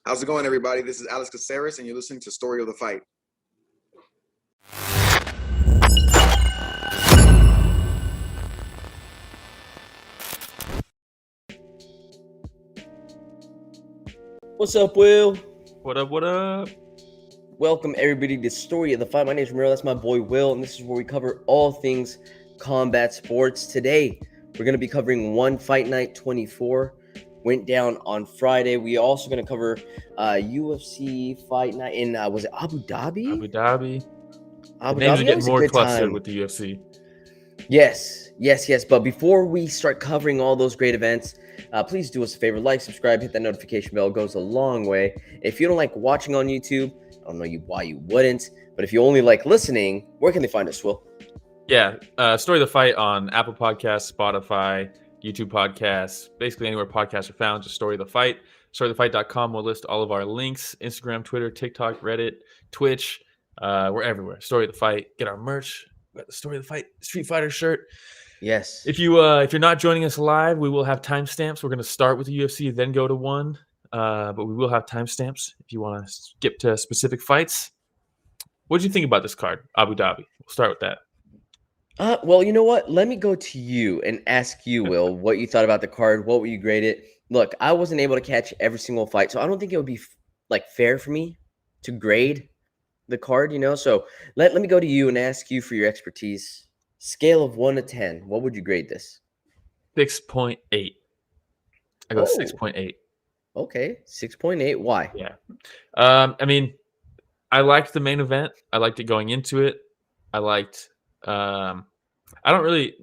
How's it going, everybody? This is Alex Caceres, and you're listening to Story of the Fight. What's up, Will? What up, what up? Welcome, everybody, to Story of the Fight. My name is Michał. That's my boy, Will, and this is where we cover all things combat sports. Today, we're going to be covering One Fight Night 24. Went down on Friday. We also going to cover UFC Fight Night in, was it Abu Dhabi? Abu Dhabi. Abu The names Dhabi? are getting more clustered with the UFC. Yes. But before we start covering all those great events, please do us a favor. Like, subscribe, hit that notification bell. It goes a long way. If you don't like watching on YouTube, I don't know why you wouldn't. But if you only like listening, where can they find us, Will? Yeah, Story of the Fight on Apple Podcasts, Spotify, YouTube Podcasts, basically anywhere podcasts are found, just Story of the Fight. StoryoftheFight.com will list all of our links, Instagram, Twitter, TikTok, Reddit, Twitch. We're everywhere. Story of the Fight. Get our merch. We got the Story of the Fight Street Fighter shirt. Yes. If you're not joining us live, we will have timestamps. We're going to start with the UFC, then go to one. But we will have timestamps if you want to skip to specific fights. What did you think about this card, Abu Dhabi? We'll start with that. Well, you know what? Let me go to you and ask you, Will, what you thought about the card. What would you grade it? Look, I wasn't able to catch every single fight, so I don't think it would be fair for me to grade the card, So let me go to you and ask you for your expertise. Scale of 1 to 10, what would you grade this? 6.8. I go 6.8. Okay, 6.8. Why? Yeah. I mean, I liked the main event. I liked it going into it. I liked I don't really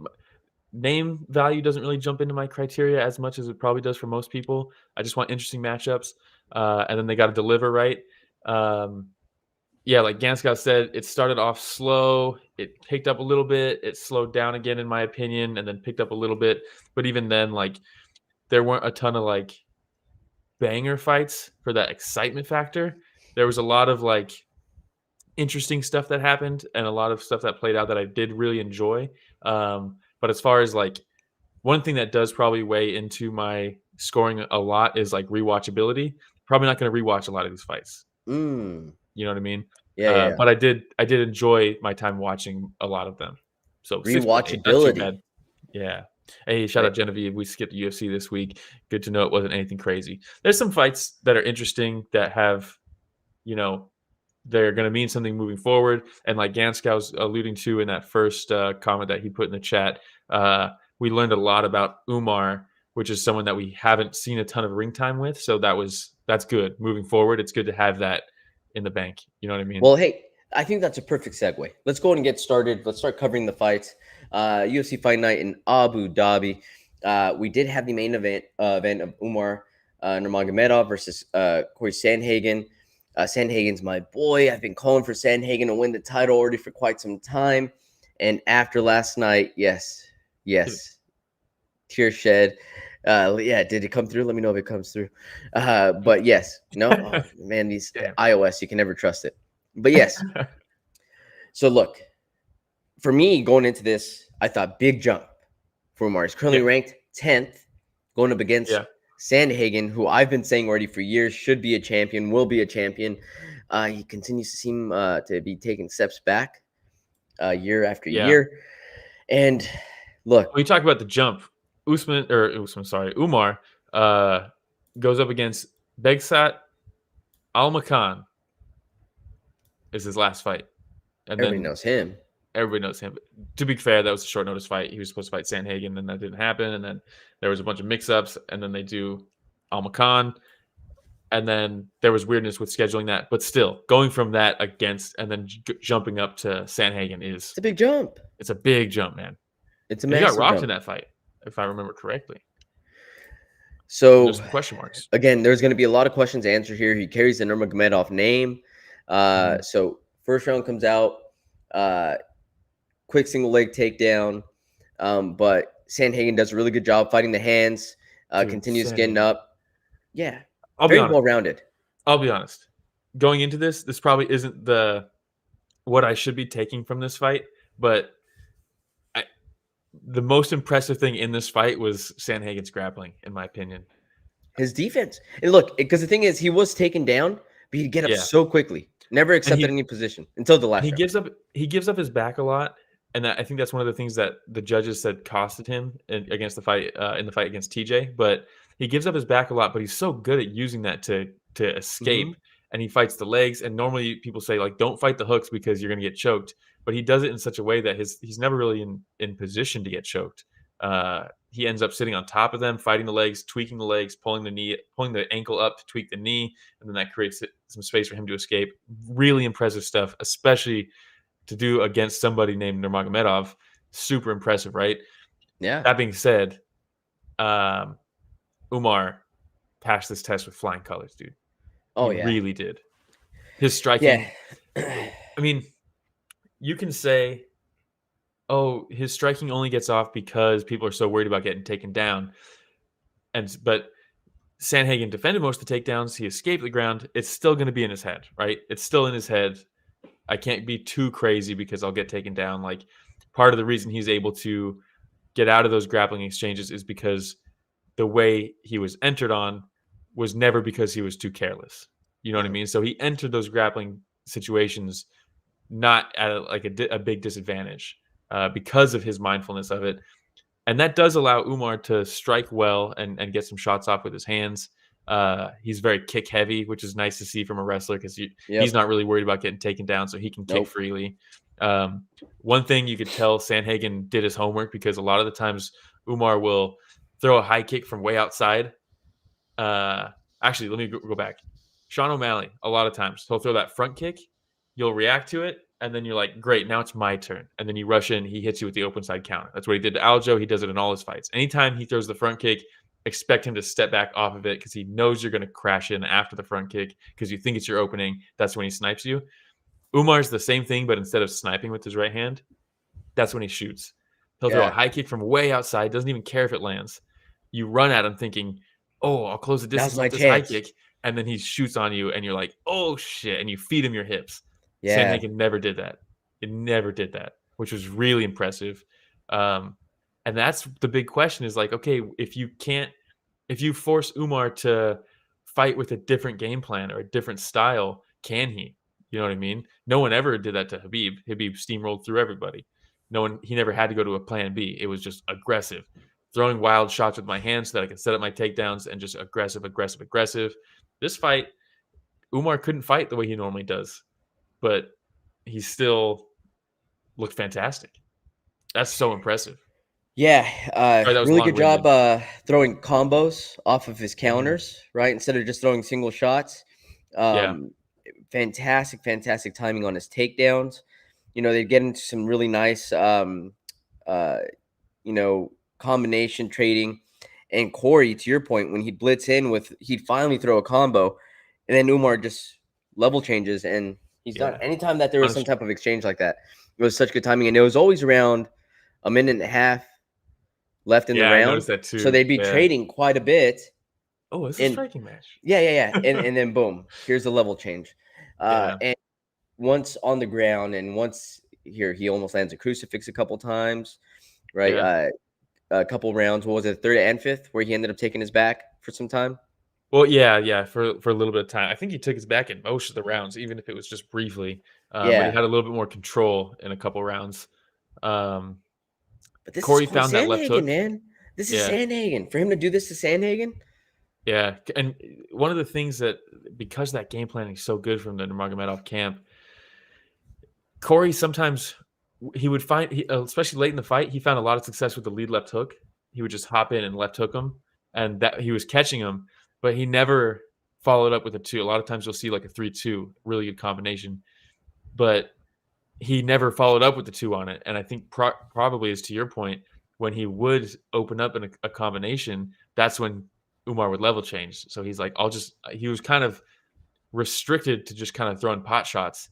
name value doesn't really jump into my criteria as much as it probably does for most people. I just want interesting matchups. And then they got to deliver right. Yeah, like Ganskow said, it started off slow. It picked up a little bit. It slowed down again, in my opinion, and then picked up a little bit. But even then, there weren't a ton of banger fights for that excitement factor. There was a lot of interesting stuff that happened and a lot of stuff that played out that I did really enjoy. But as far as one thing that does probably weigh into my scoring a lot is rewatchability. Probably not going to rewatch a lot of these fights. You know what I mean? Yeah. But I did enjoy my time watching a lot of them. So rewatchability. Yeah. Hey, shout out Genevieve. We skipped the UFC this week. Good to know it wasn't anything crazy. There's some fights that are interesting that have, they're going to mean something moving forward. And like Ganskow's alluding to in that first comment that he put in the chat, we learned a lot about Umar, which is someone that we haven't seen a ton of ring time with. So that's good. Moving forward, it's good to have that in the bank. You know what I mean? Well, hey, I think that's a perfect segue. Let's go and get started. Let's start covering the fights. UFC Fight Night in Abu Dhabi. We did have the main event of Umar Nurmagomedov versus Cory Sandhagen. Sandhagen's my boy. I've been calling for Sandhagen to win the title already for quite some time. And after last night, yes, tear shed. Did it come through? Let me know if it comes through. But yes, no, man, these iOS, you can never trust it. But yes. So look, for me going into this, I thought big jump for Umar. He's currently ranked 10th, going up against Sandhagen, who I've been saying already for years should be a champion, will be a champion. He continues to seem to be taking steps back year after year. And look, when you talk about the jump, Umar goes up against Begsat Almakan. Is his last fight. And everybody knows him. Everybody knows him. But to be fair, that was a short notice fight. He was supposed to fight Sandhagen, and that didn't happen. And then there was a bunch of mix-ups, and then they do Almakan. And then there was weirdness with scheduling that. But still, going from that against and then jumping up to Sandhagen it's a big jump. It's a big jump, man. It's a massive jump. He got rocked jump in that fight, if I remember correctly. So there's some question marks. Again, there's going to be a lot of questions to answer here. He carries the Nurmagomedov name. So first round comes out, quick single leg takedown. But Sandhagen does a really good job fighting the hands, continues getting up. Yeah. Very well-rounded. I'll be honest. Going into this probably isn't what I should be taking from this fight, but the most impressive thing in this fight was Sandhagen's grappling, in my opinion. his defense. And look, because the thing is, he was taken down, but he'd get up so quickly. Never accepted any position until the last round. He gives up his back a lot, and I think that's one of the things that the judges said costed him against the fight in the fight against TJ. But he gives up his back a lot, but he's so good at using that to escape, and he fights the legs. And normally people say like, don't fight the hooks because you're going to get choked, but he does it in such a way that he's never really in position to get choked. He ends up sitting on top of them, fighting the legs, tweaking the legs, pulling the ankle up to tweak the knee, and then that creates some space for him to escape. Really impressive stuff, especially to do against somebody named Nurmagomedov. Super impressive, right? Yeah. That being said, Umar passed this test with flying colors, dude. He really did. His striking. Yeah. I mean, you can say, oh, his striking only gets off because people are so worried about getting taken down. But Sandhagen defended most of the takedowns. He escaped the ground. It's still going to be in his head, right? It's still in his head. I can't be too crazy because I'll get taken down. Like, part of the reason he's able to get out of those grappling exchanges is because the way he was entered on was never because he was too careless. You know what I mean? So he entered those grappling situations not at a big disadvantage because of his mindfulness of it. And that does allow Umar to strike well and get some shots off with his hands. He's very kick heavy, which is nice to see from a wrestler because he's not really worried about getting taken down, so he can kick freely. One thing you could tell Sandhagen did his homework because a lot of the times Umar will throw a high kick from way outside. Actually, let me go back. Sean O'Malley, a lot of times, he'll throw that front kick. You'll react to it, and then you're like, great, now it's my turn. And then you rush in, he hits you with the open side counter. That's what he did to Aljo. He does it in all his fights. Anytime he throws the front kick, expect him to step back off of it because he knows you're going to crash in after the front kick because you think it's your opening. That's when he snipes you. Umar's the same thing, but instead of sniping with his right hand, that's when he shoots. He'll throw a high kick from way outside, doesn't even care if it lands. You run at him thinking, oh, I'll close the distance with this high kick. And then he shoots on you, and you're like, oh, shit. And you feed him your hips. Yeah. Sandhagen never did that. It never did that, which was really impressive. And that's the big question is like, okay, if you force Umar to fight with a different game plan or a different style, can he? You know what I mean? No one ever did that to Khabib. Khabib steamrolled through everybody. He never had to go to a plan B. It was just aggressive, throwing wild shots with my hands so that I could set up my takedowns and just aggressive. This fight, Umar couldn't fight the way he normally does, but he still looked fantastic. That's so impressive. Yeah, really good job throwing combos off of his counters, right? Instead of just throwing single shots. Fantastic timing on his takedowns. You know, they get into some really nice, combination trading. And Cory, to your point, when he'd blitz in he'd finally throw a combo, and then Umar just level changes, and he's done. Anytime that there was some type of exchange like that, it was such good timing, and it was always around a minute and a half left in the round. I noticed that too. So they'd be trading quite a bit. Oh, it's a striking match. Yeah. and then boom, here's the level change. And once on the ground, and once here, he almost lands a crucifix a couple times, right? Yeah. A couple rounds. What was it, third and fifth, where he ended up taking his back for some time? Well, yeah, for a little bit of time. I think he took his back in most of the rounds, even if it was just briefly. But he had a little bit more control in a couple rounds. But this Cory is found that left hook. Man. This is Sandhagen. For him to do this to Sandhagen? Yeah, and one of the things that, because that game planning is so good from the Nurmagomedov camp, Cory sometimes he would find, especially late in the fight, he found a lot of success with the lead left hook. He would just hop in and left hook him, and that he was catching him, but he never followed up with a 2. A lot of times you'll see like a 3-2, really good combination, but he never followed up with the 2 on it. And I think probably is to your point, when he would open up in a combination, that's when Umar would level change. So he's like, he was kind of restricted to just kind of throwing pot shots.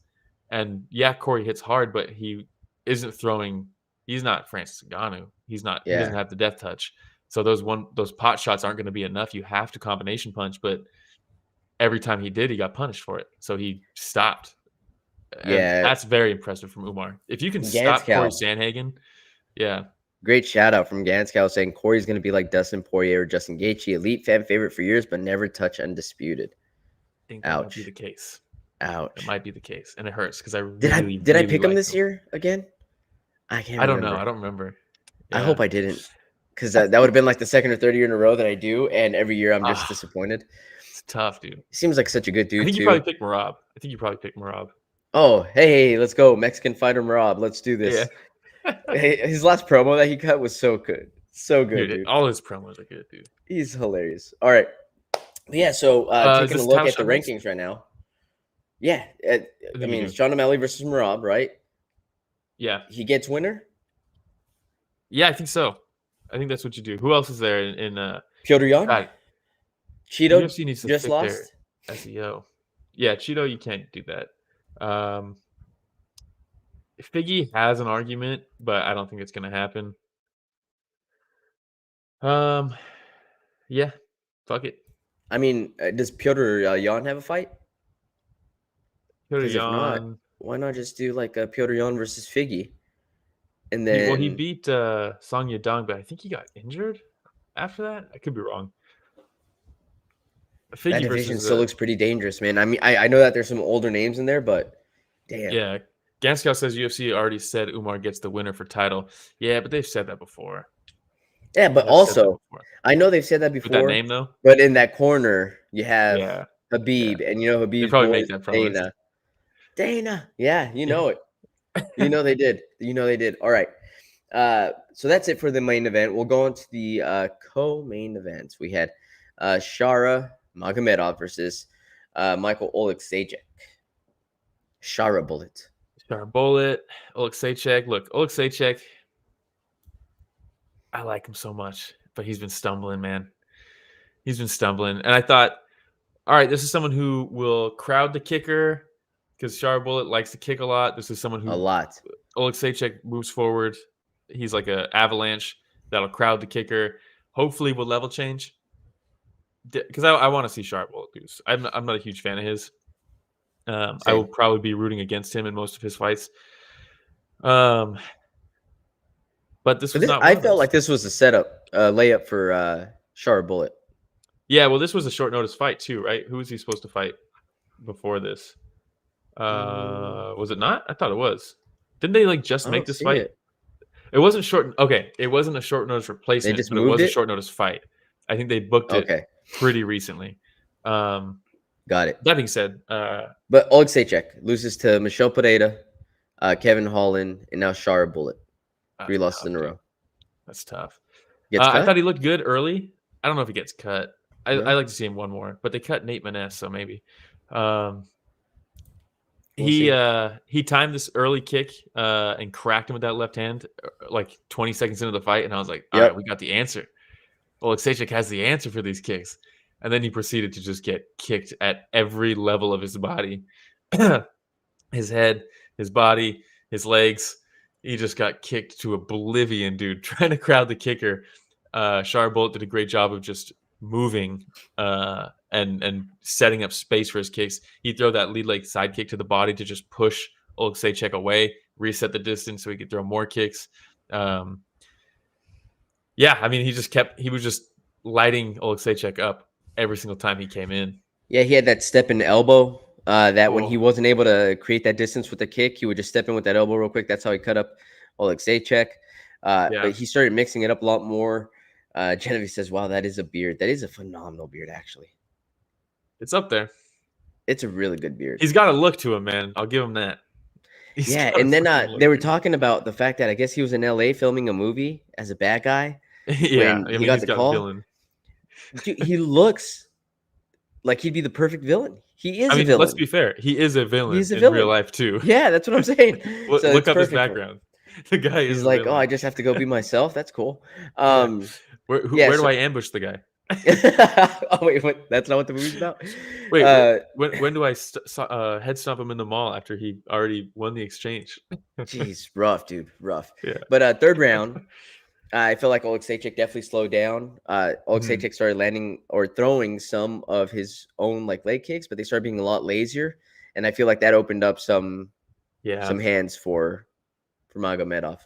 And yeah, Cory hits hard, but he isn't throwing. He's not Francis Ngannou. He's not. He doesn't have the death touch. So those pot shots aren't going to be enough. You have to combination punch. But every time he did, he got punished for it. So he stopped. And that's very impressive from Umar. If you can stop Cory Sandhagen, Great shout out from Ganskow saying Cory's going to be like Dustin Poirier or Justin Gaethje, elite fan favorite for years, but never touch undisputed. I think that might be the case. Ouch. It might be the case, and it hurts because I did I pick him this year again? I can't. I don't know. I don't remember. Yeah. I hope I didn't, because that would have been like the second or third year in a row that I do, and every year I'm just disappointed. It's tough, dude. He seems like such a good dude. I think you probably picked Merab. Oh, hey, let's go, Mexican fighter Merab. Let's do this. Yeah. His last promo that he cut was so good. So good, dude. All his promos are good, dude. He's hilarious. All right. Yeah, so taking a look at the rankings right now. Yeah. I mean, Sean O'Malley versus Merab, right? Yeah. He gets winner? Yeah, I think so. I think that's what you do. Who else is there in Piotr Jan? Cheeto UFC needs to just lost? SEO. Yeah, Cheeto, you can't do that. Figgy has an argument, but I don't think it's going to happen. Yeah, fuck it. I mean, does Piotr Jan have a fight? Piotr Jan. If not, why not just do like a Piotr Jan versus Figgy? And then he beat Song Yadong, but I think he got injured after that. I could be wrong. Figgy that division still looks pretty dangerous, man. I mean, I know that there's some older names in there, but damn. Yeah, Ganskow says UFC already said Umar gets the winner for title. Yeah, but they've said that before. Yeah, but also, I know they've said that before. With that name, though? But in that corner, you have Habib, and you know Habib's probably make that promise. Dana. Yeah, you know it. You know they did. All right. So that's it for the main event. We'll go on to the co-main events. We had Shara Magomedov versus Michael Oleksiejczuk. Shara Bullet. Oleksiejczuk. Look, Oleksiejczuk, I like him so much, but he's been stumbling, man. He's been stumbling. And I thought, all right, this is someone who will crowd the kicker because Shara Bullet likes to kick a lot. This is someone who... A lot. Oleksiejczuk moves forward. He's like an avalanche that'll crowd the kicker. Hopefully will level change. Because I want to see Shara Bullet lose. I'm not a huge fan of his. I will probably be rooting against him in most of his fights. But this was not. I felt like this was a setup, layup for Shara Bullet. Yeah, well, this was a short notice fight too, right? Who was he supposed to fight before this? Was it not? I thought it was. Didn't they like just make this fight? It wasn't short. Okay, it wasn't a short notice replacement, but it was a short notice fight. I think they booked it pretty recently. Got it. That being said, but Oleksiejczuk loses to Michel Pereira, Kevin Holland, and now Shara Bullet. 3 losses in a row. That's tough. I thought he looked good early. I don't know if he gets cut. I like to see him one more, but they cut Nate Maness, so maybe. He timed this early kick and cracked him with that left hand like 20 seconds into the fight, and I was like, all right, we got the answer. Oleksiejczuk has the answer for these kicks. And then he proceeded to just get kicked at every level of his body. His head, his body, his legs. He just got kicked to oblivion, dude. Trying to crowd the kicker. Shara Bullet did a great job of just moving and setting up space for his kicks. He'd throw that lead leg side kick to the body to just push Oleksiejczuk away, reset the distance so he could throw more kicks. Yeah, I mean, he was just lighting Oleksiejczuk up every single time he came in. Yeah, he had that step in elbow when he wasn't able to create that distance with the kick, he would just step in with that elbow real quick. That's how he cut up Oleksiejczuk. But he started mixing it up a lot more. Genevieve says, wow, that is a beard. That is a phenomenal beard, actually. It's up there. It's a really good beard. He's got a look to him, man. I'll give him that. And then they were talking about the fact that I guess he was in LA filming a movie as a bad guy. Yeah, he got the call. Villain. Dude, he looks like he'd be the perfect villain. He is a villain. Let's be fair. He is a villain in real life too. Yeah, that's what I'm saying. Look up his background. The guy is like, oh, I just have to go be myself. That's cool. Where do I ambush the guy? Oh wait, that's not what the movie's about. Wait, when do I head stomp him in the mall after he already won the exchange? Jeez, rough, dude, rough. Yeah. But third round, I feel like Oleksiejczuk definitely slowed down. Oleksiejczuk started landing or throwing some of his own like leg kicks, but they started being a lot lazier, and I feel like that opened up some hands for Magomedov.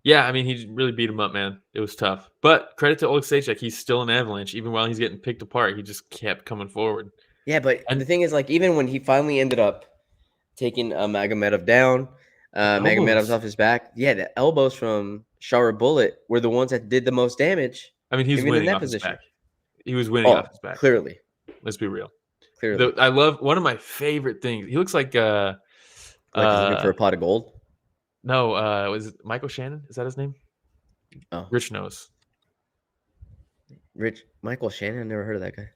Yeah, I mean, he really beat him up, man. It was tough. But credit to Oleksiejczuk, he's still an avalanche. Even while he's getting picked apart, he just kept coming forward. Yeah, but the thing is, like, even when he finally ended up taking Magomedov down, Magomedov's off his back. Yeah, the elbows from Shara Bullet were the ones that did the most damage. I mean, he's winning off his back. He was winning off his back. Clearly. Let's be real. Clearly. I love one of my favorite things. He looks like he's looking for a pot of gold. No, was it Michael Shannon? Is that his name? Oh, Rich knows. Michael Shannon. I never heard of that guy.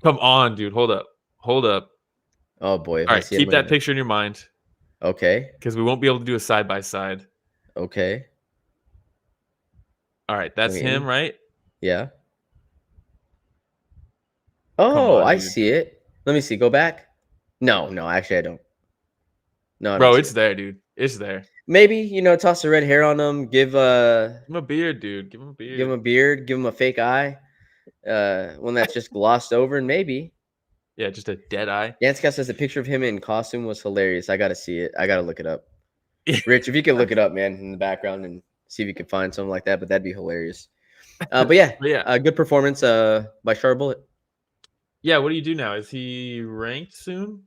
Come on, dude. Hold up. Oh boy. All right, keep that picture in your mind. Okay. Because we won't be able to do a side by side. Okay. All right, that's him, right? Yeah. Oh, I see it. Let me see. Go back. No, actually, I don't. No, bro, it's there, dude. It's there. Maybe, toss the red hair on him. Give him a beard, dude. Give him a beard. Give him a beard. Give him a fake eye. One that's just glossed over, and maybe. Yeah, just a dead eye. Yanscott says the picture of him in costume was hilarious. I got to see it. I got to look it up. Rich, if you can look it up, man, in the background and see if you can find something like that, but that'd be hilarious. But yeah, good performance by Shara Bullet. Yeah, what do you do now? Is he ranked soon?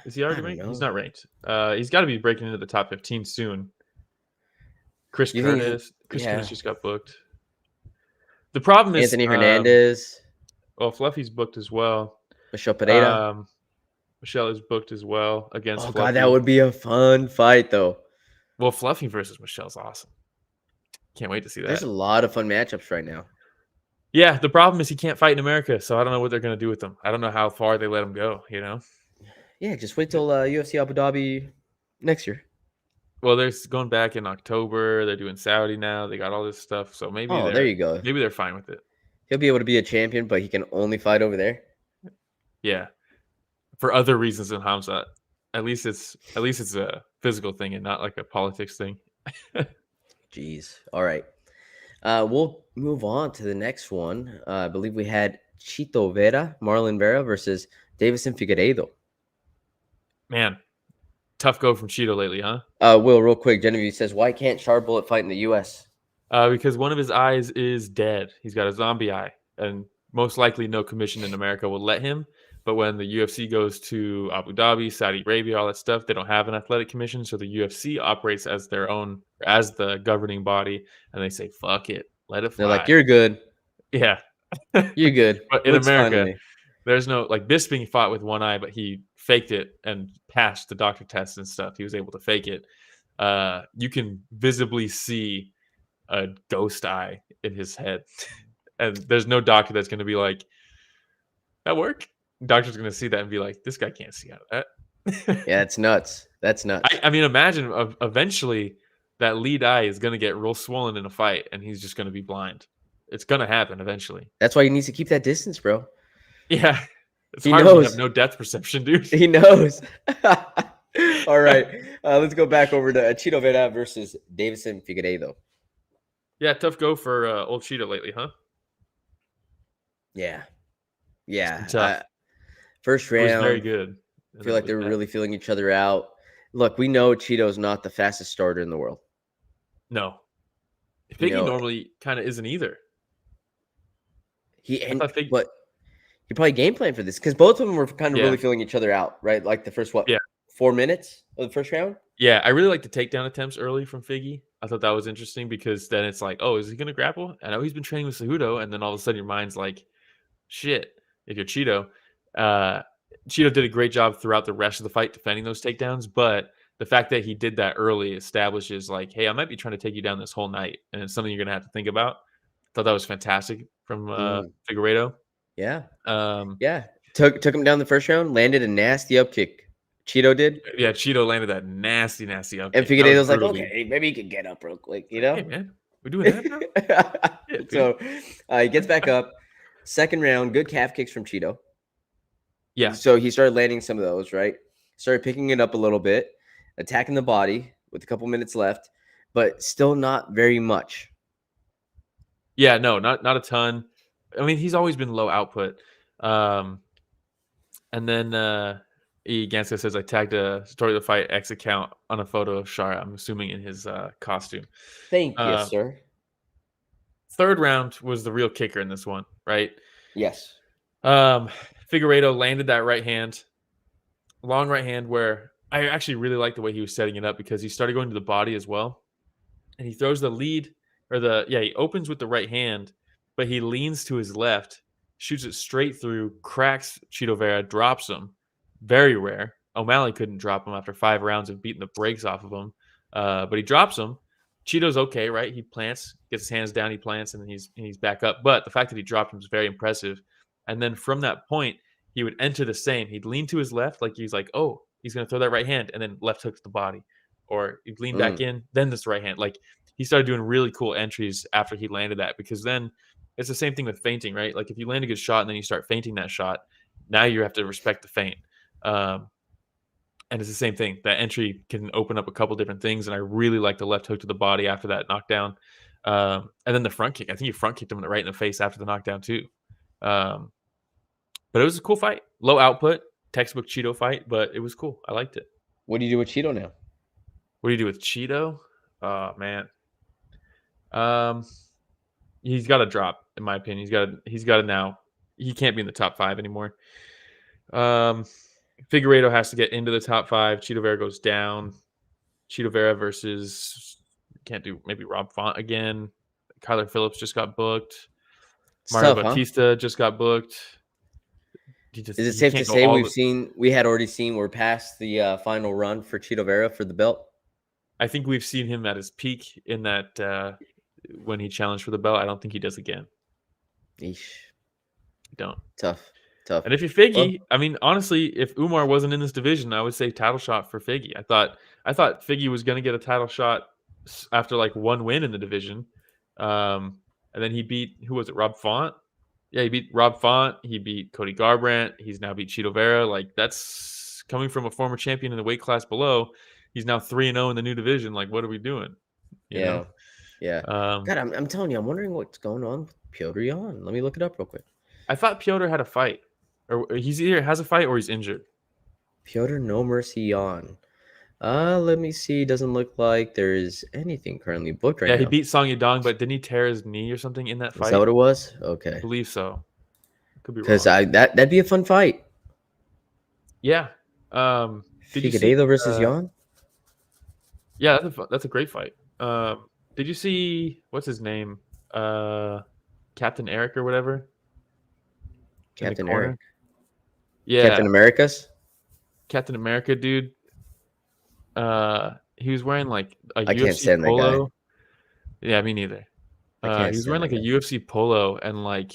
Is he already ranked? He's not ranked. He's got to be breaking into the top 15 soon. Chris Curtis just got booked. The problem is Anthony Hernandez. Well, Fluffy's booked as well. Michelle Pereira. Michelle is booked as well against Fluffy. God, that would be a fun fight, though. Well, Fluffy versus Michelle's awesome. Can't wait to see that. There's a lot of fun matchups right now. Yeah, the problem is he can't fight in America, so I don't know what they're going to do with him. I don't know how far they let him go, Yeah, just wait till UFC Abu Dhabi next year. Well, they're going back in October. They're doing Saudi now. They got all this stuff, so maybe there you go. Maybe they're fine with it. He'll be able to be a champion, but he can only fight over there. Yeah, for other reasons than Hamzat. At least it's a physical thing and not like a politics thing. Jeez. All right. We'll move on to the next one. I believe we had Marlon Vera versus Deiveson Figueiredo. Man, tough go from Cheeto lately, huh? Will, real quick, Genevieve says, why can't Shara Bullet fight in the U.S.? Because one of his eyes is dead. He's got a zombie eye, and most likely no commission in America will let him. But when the UFC goes to Abu Dhabi, Saudi Arabia, all that stuff, they don't have an athletic commission. So the UFC operates as their own, as the governing body, and they say, fuck it, let it fly. They're like, you're good. Yeah. You're good. But in America, there's no, like, Bisping fought with one eye, but he faked it and passed the doctor tests and stuff. He was able to fake it. You can visibly see a ghost eye in his head. And there's no doctor that's going to be like, that work? Doctor's going to see that and be like, this guy can't see out of that. Yeah, it's nuts. That's nuts. I mean, imagine eventually that lead eye is going to get real swollen in a fight and he's just going to be blind. It's going to happen eventually. That's why he needs to keep that distance, bro. Yeah. It's hard when you have no depth perception, dude. He knows. All right. Let's go back over to Cheeto Vera versus Deiveson Figueiredo. Yeah, tough go for old Cheeto lately, huh? Yeah. First round. It was very good. I feel like they were really feeling each other out. Look, we know Cheeto's not the fastest starter in the world. No. Figgy normally kind of isn't either. But he probably game planned for this because both of them were kind of really feeling each other out, right? Like the first 4 minutes of the first round. Yeah, I really like the takedown attempts early from Figgy. I thought that was interesting because then it's like, oh, is he going to grapple? I know he's been training with Cejudo, and then all of a sudden your mind's like, shit, if you're Cheeto. Cheeto did a great job throughout the rest of the fight defending those takedowns, but the fact that he did that early establishes like, hey, I might be trying to take you down this whole night, and it's something you're going to have to think about. Thought that was fantastic from Figueiredo. Yeah. Took him down the first round, landed a nasty up kick. Cheeto did. Yeah, Cheeto landed that nasty up kick. And Figueiredo's like, okay, maybe he can get up real quick, Hey, man, we're doing that now? So he gets back up. Second round, good calf kicks from Cheeto. Yeah. So he started landing some of those, right? Started picking it up a little bit, attacking the body with a couple minutes left, but still not very much. Yeah, no, not a ton. I mean, he's always been low output. And then Ganska says, I tagged a Story of the Fight X account on a photo of Shara. I'm assuming in his costume. Thank you, sir. Third round was the real kicker in this one, right? Yes. Figueiredo landed that right hand, long right hand, where I actually really like the way he was setting it up because he started going to the body as well. And he throws the lead, he opens with the right hand, but he leans to his left, shoots it straight through, cracks Chito Vera, drops him. Very rare. O'Malley couldn't drop him after 5 rounds of beating the brakes off of him. But he drops him. Chito's okay, right? He plants, gets his hands down, he plants, and then he's back up. But the fact that he dropped him is very impressive. And then from that point, he would enter the same. He'd lean to his left, like he's like, oh, he's going to throw that right hand, and then left hook to the body. Or he'd lean back in, then this right hand. Like, he started doing really cool entries after he landed that, because then it's the same thing with feinting, right? Like, if you land a good shot and then you start feinting that shot, now you have to respect the feint. And it's the same thing. That entry can open up a couple different things, and I really like the left hook to the body after that knockdown. And then the front kick. I think he front kicked him right in the face after the knockdown too. But it was a cool fight. Low output, textbook Chito fight, but it was cool. I liked it. What do you do with Chito now? What do you do with Chito? Oh, man. He's got to drop, in my opinion. He's got to now. He can't be in the top 5 anymore. Figueiredo has to get into the top 5. Chito Vera goes down. Chito Vera versus, can't do, maybe Rob Font again. Kyler Phillips just got booked. Mario Bautista just got booked. Is it safe to say we're past the final run for Chito Vera for the belt? I think we've seen him at his peak in that when he challenged for the belt. I don't think he does again. Eesh. Don't. Tough. And if you're Figgy, I mean, honestly, if Umar wasn't in this division, I would say title shot for Figgy. I thought Figgy was going to get a title shot after like 1 win in the division. And then he beat, who was it, Rob Font? Yeah, he beat Rob Font. He beat Cody Garbrandt. He's now beat Chito Vera. Like, that's coming from a former champion in the weight class below. He's now 3-0 in the new division. Like, what are we doing? You know? God, I'm telling you, I'm wondering what's going on with Piotr Jan. Let me look it up real quick. I thought Piotr had a fight. Or he's either has a fight or he's injured. Piotr No Mercy Jan. Let me see. Doesn't look like there's anything currently booked right now. Yeah, he beat Song Yadong, but didn't he tear his knee or something in that fight? Is that what it was? Okay. I believe so. Could be wrong. Because that'd be a fun fight. Yeah. Figueiredo versus Jan? Yeah, that's a great fight. Did you see, what's his name? Captain Eric or whatever? Captain Eric? Yeah. Captain America's? Captain America, dude. He was wearing like a I UFC can't stand polo. That guy. Yeah, me neither. He was wearing like a UFC polo and like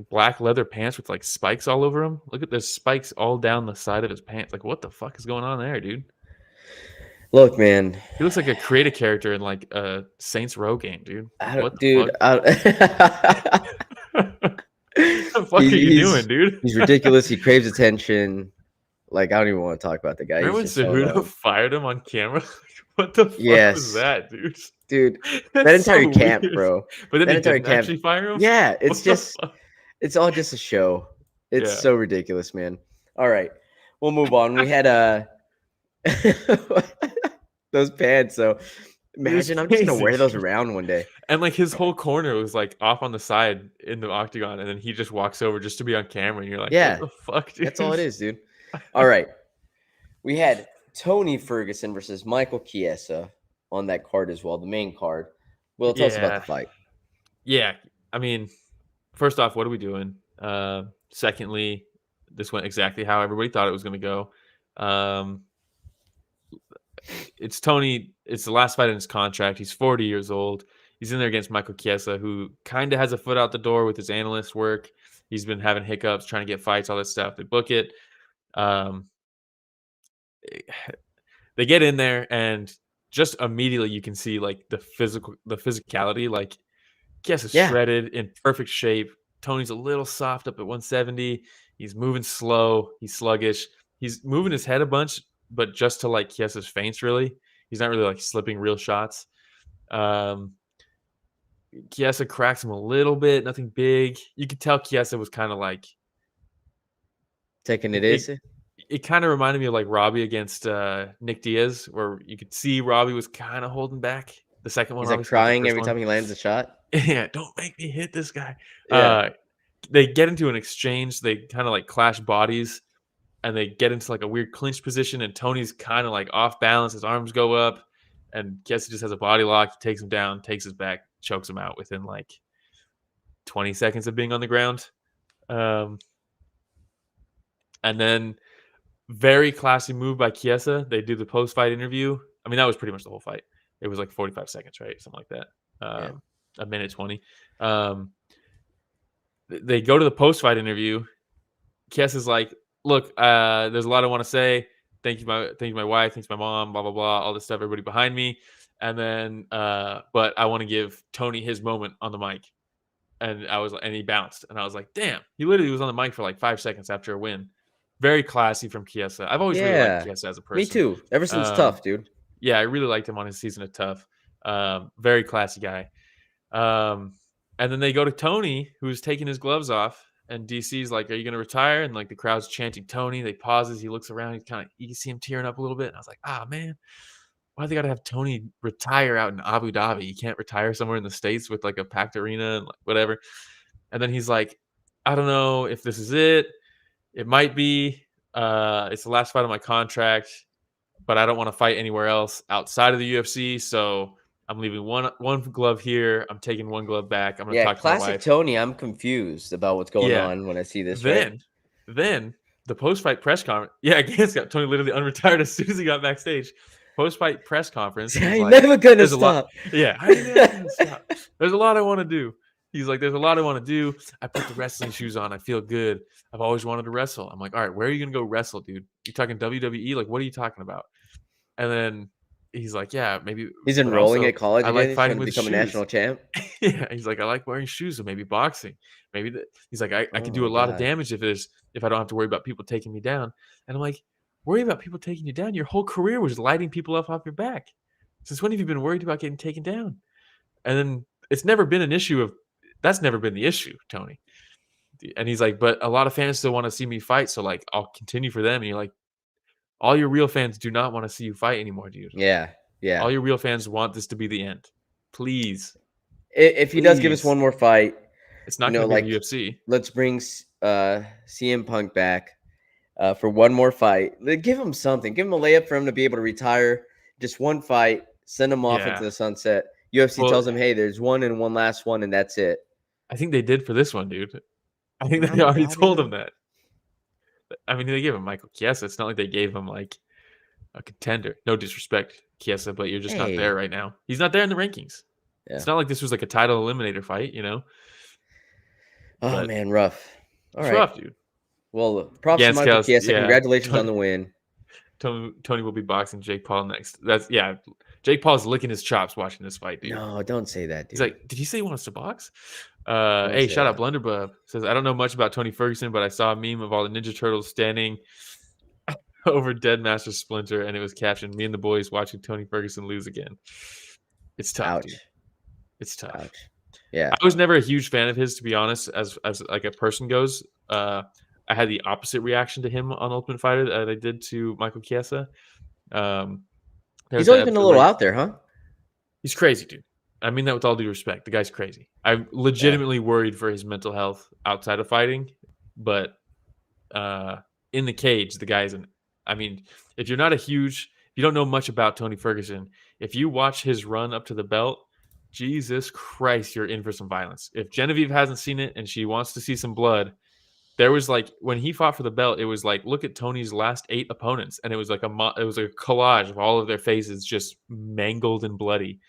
black leather pants with like spikes all over him. Look at there's spikes all down the side of his pants. Like, what the fuck is going on there, dude? Look, man. He looks like a creative character in like a Saints Row game, dude. What the fuck are you doing, dude? He's ridiculous. He craves attention. Like, I don't even want to talk about the guy. Remember when Cejudo fired him on camera? What the fuck was that, dude? Dude, that entire camp, weird. bro. But then he didn't actually fire him? Yeah, it's all just a show. It's so ridiculous, man. All right, we'll move on. We had those pants, so imagine I'm just gonna wear those around one day. And like his whole corner was like off on the side in the octagon, and then he just walks over just to be on camera, and you're like, what the fuck, dude? That's all it is, dude. All right, we had Tony Ferguson versus Michael Chiesa on that card as well, the main card. Will, tell us about the fight. Yeah, I mean, first off, what are we doing? Secondly, this went exactly how everybody thought it was going to go. It's Tony. It's the last fight in his contract. He's 40 years old. He's in there against Michael Chiesa, who kind of has a foot out the door with his analyst work. He's been having hiccups, trying to get fights, all that stuff. They book it. They get in there, and just immediately you can see like the physicality. Like, Chiesa's shredded, in perfect shape. Tony's a little soft up at 170. He's moving slow. He's sluggish. He's moving his head a bunch, but just to like Chiesa's feints, really. He's not really like slipping real shots. Chiesa cracks him a little bit, nothing big. You could tell Chiesa was kind of like Taking it easy. It kind of reminded me of like Robbie against Nick Diaz, where you could see Robbie was kind of holding back. The second one, he's like crying every time he lands a shot. Yeah, don't make me hit this guy. Yeah. They get into an exchange. They kind of like clash bodies, and they get into like a weird clinch position. And Tony's kind of like off balance. His arms go up, and Chiesa just has a body lock. He takes him down, takes his back, chokes him out within like 20 seconds of being on the ground. And then very classy move by Chiesa. They do the post-fight interview. I mean, that was pretty much the whole fight. It was like 45 seconds, right? Something like that. A minute 20. They go to the post-fight interview. Chiesa's like, look, there's a lot I want to say. Thank you, my wife. Thanks, my mom, blah, blah, blah, all this stuff, everybody behind me. And then, but I want to give Tony his moment on the mic. And he bounced. And I was like, damn, he literally was on the mic for like 5 seconds after a win. Very classy from Chiesa. I've always really liked Chiesa as a person. Me too. Ever since Tough, dude. Yeah, I really liked him on his season of Tough. Very classy guy. And then they go to Tony, who's taking his gloves off, and DC's like, "Are you going to retire?" And like the crowd's chanting Tony. They pauses. He looks around. You can see him tearing up a little bit. And I was like, man, why do they got to have Tony retire out in Abu Dhabi? You can't retire somewhere in the States with like a packed arena and like whatever. And then he's like, "I don't know if this is it. It might be. It's the last fight of my contract, but I don't want to fight anywhere else outside of the UFC. So I'm leaving one glove here. I'm taking one glove back. I'm going to talk to my wife." Classic Tony. I'm confused about what's going on when I see this. Then the post-fight press conference. Yeah, against Tony literally unretired as soon as he got backstage. Post-fight press conference. I ain't never going to stop. I ain't never going to stop. There's a lot I want to do. He's like, there's a lot I want to do. I put the wrestling shoes on. I feel good. I've always wanted to wrestle. I'm like, all right, where are you going to go wrestle, dude? You talking WWE? Like, what are you talking about? And then he's like, yeah, maybe. He's enrolling at college. I like fighting with become shoes. A national champ. Yeah, he's like, I like wearing shoes, so maybe boxing. He's like, I can do a lot of damage if I don't have to worry about people taking me down. And I'm like, worry about people taking you down? Your whole career was lighting people up off your back. Since when have you been worried about getting taken down? And then it's never been an issue of. That's never been the issue, Tony. And he's like, but a lot of fans still want to see me fight, so like I'll continue for them. And you're like, all your real fans do not want to see you fight anymore, dude. Yeah. All your real fans want this to be the end. Please. If he does give us one more fight, it's not going to be the UFC. Let's bring CM Punk back for one more fight. Give him something. Give him a layup for him to be able to retire. Just one fight. Send him off into the sunset. UFC tells him, hey, there's one and one last one, and that's it. I think they did for this one, dude. I think they already told him that. I mean, they gave him Michael Chiesa. It's not like they gave him like a contender. No disrespect, Chiesa, but you're just not there right now. He's not there in the rankings. Yeah. It's not like this was like a title eliminator fight, you know? Oh, man, rough. All right. Rough, dude. Well, props to Michael Chiesa. Yeah. Congratulations on the win. Tony will be boxing Jake Paul next. Jake Paul's licking his chops watching this fight, dude. No, don't say that, dude. He's like, did he say he wants to box? Hey, shout out Blunderbub. Says, I don't know much about Tony Ferguson, but I saw a meme of all the Ninja Turtles standing over Dead Master Splinter, and it was captioned, me and the boys watching Tony Ferguson lose again. It's tough, dude. It's tough. Ouch. Yeah. I was never a huge fan of his, to be honest, as like a person goes. I had the opposite reaction to him on Ultimate Fighter that I did to Michael Chiesa. He's always been a little out there, huh? He's crazy, dude. I mean that with all due respect. The guy's crazy. I'm legitimately worried for his mental health outside of fighting, but in the cage, the guy's if you're not if you don't know much about Tony Ferguson, if you watch his run up to the belt, Jesus Christ, you're in for some violence. If Genevieve hasn't seen it and she wants to see some blood, there was like when he fought for the belt, it was like look at Tony's last 8 opponents, and it was like a collage of all of their faces just mangled and bloody.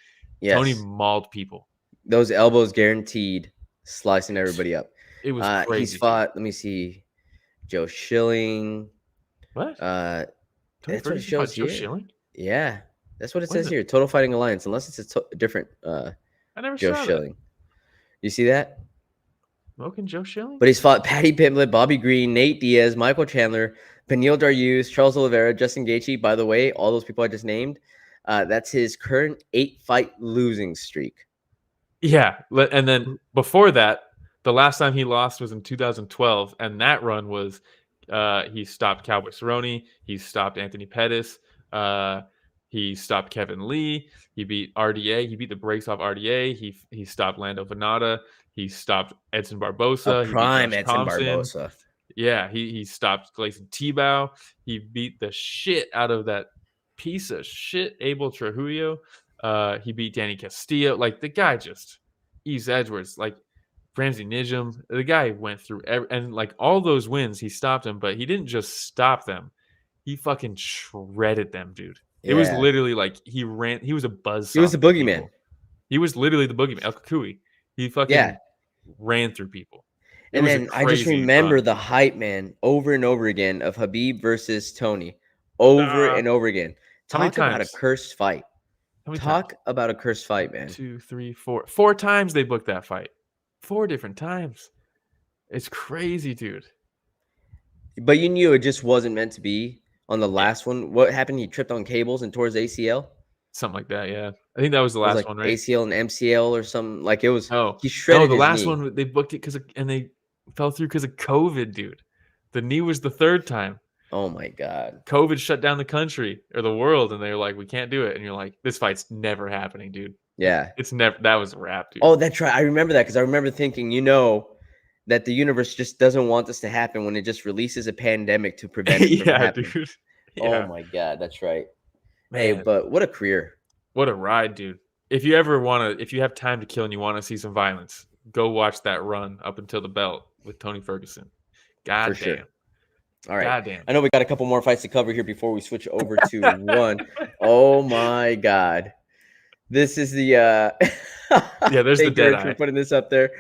Yes. Tony mauled people. Those elbows guaranteed, slicing everybody up. It was crazy. He's fought. Let me see, Joe Schilling. What? That's what it shows here. Joe Schilling? Yeah, that's what it says here. Total Fighting Alliance, unless it's a different. I never Joe saw Schilling. That. You see that? Smoking Joe Schilling? But he's fought Paddy Pimblett, Bobby Green, Nate Diaz, Michael Chandler, Peniel Darius, Charles Oliveira, Justin Gaethje. By the way, all those people I just named, that's his current 8-fight losing streak. Yeah, and then before that, the last time he lost was in 2012, and that run was He stopped Cowboy Cerrone. He stopped Anthony Pettis. He stopped Kevin Lee. He beat RDA. He beat the brakes off RDA. He stopped Lando Venata. He stopped Edson Barbosa. A prime he beat Josh Edson Thompson. Barbosa. Yeah, he stopped Gleison Tebow. He beat the shit out of that piece of shit Abel Trujillo. He beat Danny Castillo. Like, the guy just East Edwards, like Ramsey Nijum. The guy went through and like all those wins, he stopped them, but he didn't just stop them. He fucking shredded them, dude. Yeah. It was literally like he ran. He was a buzzsaw. He was the boogeyman. He was literally the boogeyman. El Kukui. He fucking ran through people. And then I just remember the hype, man, over and over again of Khabib versus Tony, over and over again. Talk about a cursed fight. Talk about a cursed fight, man. 2, 3, 4. 4 times they booked that fight. 4 different times. It's crazy, dude. But you knew it just wasn't meant to be on the last one. What happened? He tripped on cables and tore his ACL? Something like that, yeah. I think that was the last one, right? ACL and MCL or something. Like, it was, he No, shredded the his last knee. one, they booked it and they fell through because of COVID, dude. The knee was the 3rd time. Oh, my God. COVID shut down the country or the world, and they're like, we can't do it. And you're like, this fight's never happening, dude. Yeah. It's never. That was a wrap, dude. Oh, that's right. I remember that because I remember thinking, that the universe just doesn't want this to happen when it just releases a pandemic to prevent it from happening. Dude. Yeah. Oh, my God. That's right. Man. Hey, but what a career. What a ride, dude. If you have time to kill and you want to see some violence, go watch that run up until the belt with Tony Ferguson. God damn. Sure. All right. Goddamn. I know we got a couple more fights to cover here before we switch over to one. Oh, my God. This is the there's the dead eye. for putting this up there.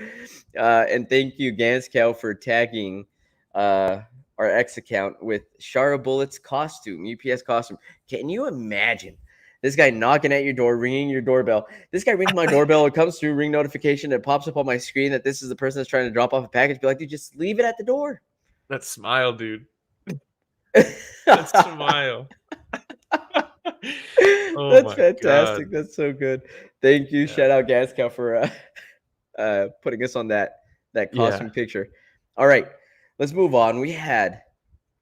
And thank you, Ganscal, for tagging our X account with Shara Bullet's costume, UPS costume. Can you imagine this guy knocking at your door, ringing your doorbell? This guy rings my doorbell, it comes through, ring notification, it pops up on my screen that this is the person that's trying to drop off a package. Be like, dude, just leave it at the door. That smile, dude. That smile. Oh, that's fantastic. God. That's so good. Thank you. Yeah. Shout out Ganscal for putting us on that costume picture. All right, let's move on. We had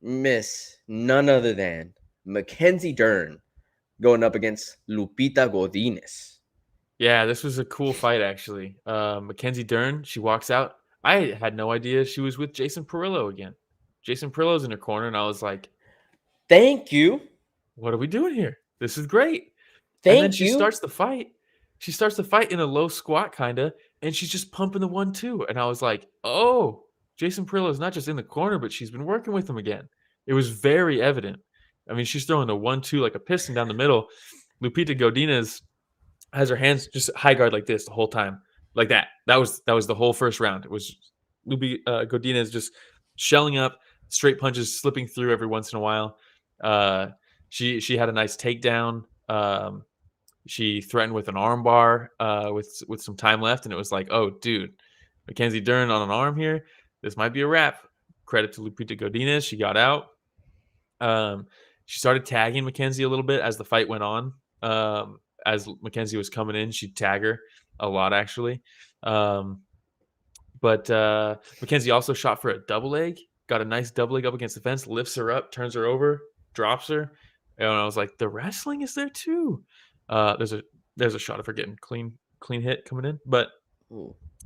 none other than Mackenzie Dern going up against Lupita Godinez. Yeah, this was a cool fight, actually. Mackenzie Dern, she walks out. I had no idea she was with Jason Perillo again. Jason Perillo's in her corner, and I was like, thank you. What are we doing here? This is great. Thank and then you. She starts the fight. She starts the fight in a low squat, kind of, and she's just pumping the 1-2. And I was like, oh, Jason Perillo is not just in the corner, but she's been working with him again. It was very evident. I mean, she's throwing the 1-2 like a piston down the middle. Lupita Godinez has her hands just high guard like this the whole time, like that. That was the whole first round. It was Lupita Godinez just shelling up, straight punches slipping through every once in a while. She had a nice takedown. She threatened with an armbar with some time left, and it was like, oh, dude, Mackenzie Dern on an arm here. This might be a wrap. Credit to Lupita Godinez. She got out. She started tagging Mackenzie a little bit as the fight went on. As Mackenzie was coming in, she'd tag her a lot, actually. But Mackenzie also shot for a double leg, got a nice double leg up against the fence, lifts her up, turns her over, drops her. And I was like, the wrestling is there too. There's a shot of her getting clean hit coming in. But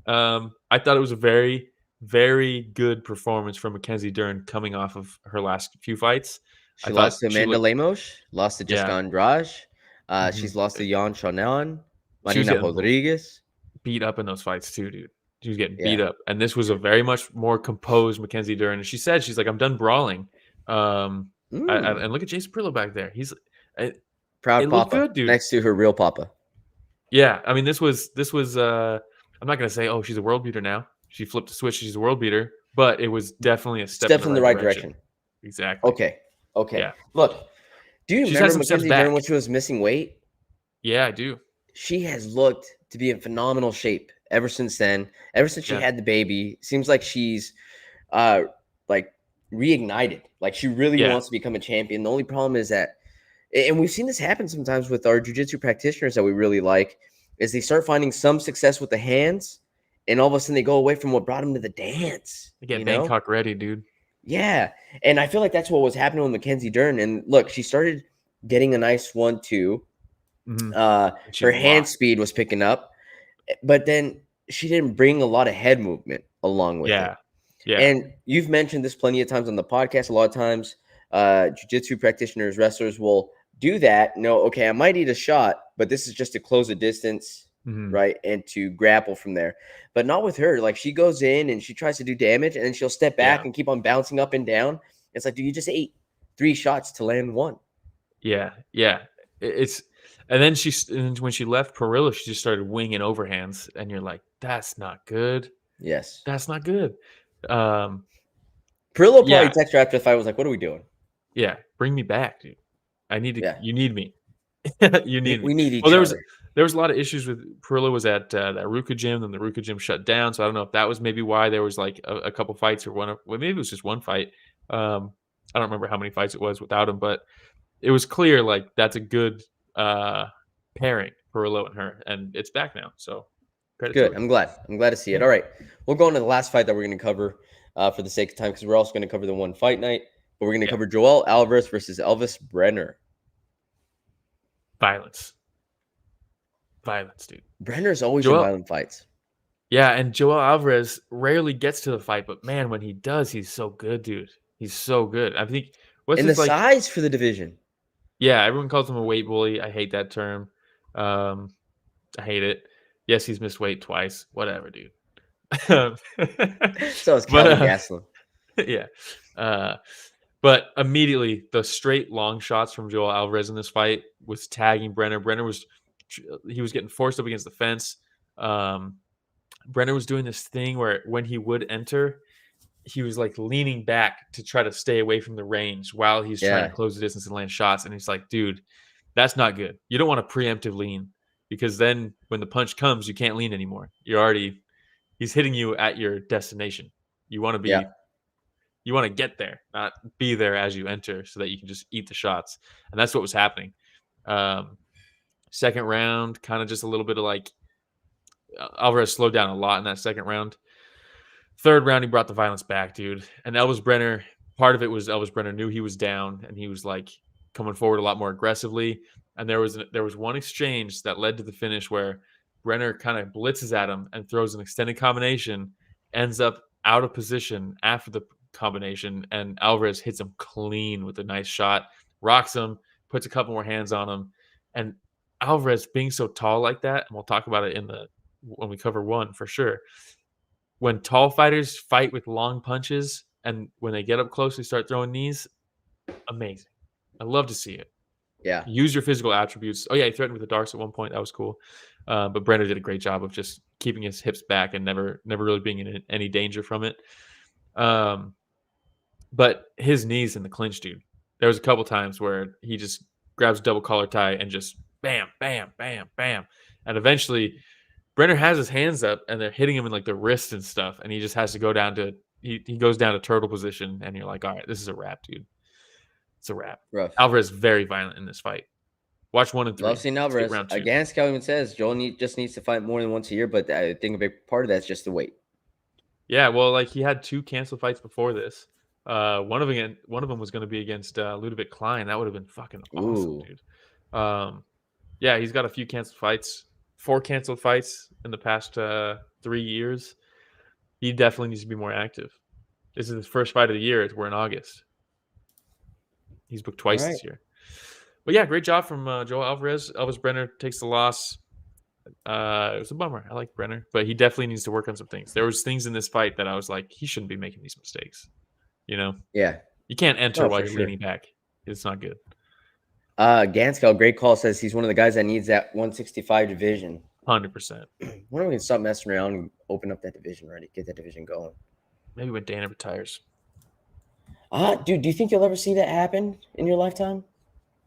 I thought it was a very, very good performance from Mackenzie Dern coming off of her last few fights. She lost to Amanda Lemos, lost to Jessica Andrade. She's lost to Yan Chanan, Marina Rodriguez. Beat up in those fights too, dude. She was getting beat up. And this was a very much more composed Mackenzie Dern. And she said, she's like, I'm done brawling. And look at Jason Perillo back there. He's proud papa good, dude. Next to her real papa. Yeah, I mean, this was. I'm not gonna say, oh, she's a world beater now. She flipped a switch. She's a world beater, but it was definitely a step in the right direction. Exactly. Okay. Yeah. Look, do you remember Mackenzie Dern when she was missing weight? Yeah, I do. She has looked to be in phenomenal shape ever since then. Ever since she had the baby, seems like she's like reignited. Like she really wants to become a champion. The only problem is that, and we've seen this happen sometimes with our jiu-jitsu practitioners that we really like, is they start finding some success with the hands, and all of a sudden they go away from what brought them to the dance. They get Bangkok ready, dude. Yeah, and I feel like that's what was happening with Mackenzie Dern. And look, she started getting a nice 1-2. Her hand speed was picking up, but then she didn't bring a lot of head movement along with it. Yeah. And you've mentioned this plenty of times on the podcast. A lot of times, jiu-jitsu practitioners, wrestlers will do that. No, okay, I might need a shot, but this is just to close the distance, right, and to grapple from there. But not with her. Like, she goes in and she tries to do damage, and then she'll step back and keep on bouncing up and down. It's like, dude, you just ate 3 shots to land 1. Yeah. And then when she left Perillo, she just started winging overhands, and you're like, that's not good. Yes, that's not good. Perillo probably texted her after the fight, was like, what are we doing? Yeah, bring me back, dude. I need to. Yeah. You need me. You need. We need each other. There was a lot of issues with Perillo was at that Ruka gym, and the Ruka gym shut down. So I don't know if that was maybe why there was like a couple fights or maybe it was just one fight. I don't remember how many fights it was without him, but it was clear like that's a good pairing, Perillo and her, and it's back now. So good. I'm glad to see it. All right, we'll go on to the last fight that we're going to cover for the sake of time, because we're also going to cover the one fight night, but we're going to cover Joel Alvarez versus Elvis Brener. Violence, dude. Brenner's always in violent fights. Yeah, and Joel Alvarez rarely gets to the fight, but man, when he does, he's so good, dude. He's so good. I think size for the division. Yeah, everyone calls him a weight bully. I hate that term. I hate it. Yes, he's missed weight twice. Whatever, dude. So it's Calvin Gastelum. Yeah. But immediately, the straight long shots from Joel Alvarez in this fight was tagging Brener. Brener was getting forced up against the fence. Brener was doing this thing where when he would enter, he was like leaning back to try to stay away from the range while he's trying to close the distance and land shots. And he's like, dude, that's not good. You don't want a preemptive lean, because then when the punch comes, you can't lean anymore. He's hitting you at your destination. You want to be, you want to get there, not be there as you enter, so that you can just eat the shots. And that's what was happening. Second round, kind of just a little bit of like, Alvarez slowed down a lot in that second round. Third round, he brought the violence back, dude. And Elvis Brener, part of it was Elvis Brener knew he was down, and he was like coming forward a lot more aggressively. And there was one exchange that led to the finish where Brener kind of blitzes at him and throws an extended combination, ends up out of position after the combination, and Alvarez hits him clean with a nice shot, rocks him, puts a couple more hands on him. And Alvarez being so tall like that, and we'll talk about it when we cover one for sure. When tall fighters fight with long punches, and when they get up close, they start throwing knees, amazing. I love to see it. Yeah. Use your physical attributes. Oh, yeah, he threatened with the darts at one point. That was cool. But Brener did a great job of just keeping his hips back and never really being in any danger from it. But his knees in the clinch, dude. There was a couple times where he just grabs a double collar tie and just bam, bam, bam, bam. And eventually Brener has his hands up and they're hitting him in like the wrist and stuff. And he just has to go down to, he goes down to turtle position, and you're like, all right, this is a wrap, dude. It's a wrap. Rough. Alvarez is very violent in this fight. Watch 1 and 3. Love seeing Alvarez. Again, Scout even says Joel just needs to fight more than once a year, but I think a big part of that's just the weight. Yeah, well, like he had 2 canceled fights before this. One of them was going to be against Ludovic Klein. That would have been fucking awesome, dude. Yeah, he's got a few canceled fights. 4 canceled fights in the past 3 years. He definitely needs to be more active. This is his first fight of the year. We're in August. He's booked twice this year. But yeah, great job from Joel Alvarez. Elvis Brener takes the loss. It was a bummer. I like Brener, but he definitely needs to work on some things. There was things in this fight that I was like, he shouldn't be making these mistakes. You know? Yeah. You can't enter while you're leaning back. It's not good. Ganskow, great call, says he's one of the guys that needs that 165 division. 100%. When are we going to stop messing around and open up that division already? Get that division going. Maybe when Dana retires. Dude, do you think you'll ever see that happen in your lifetime?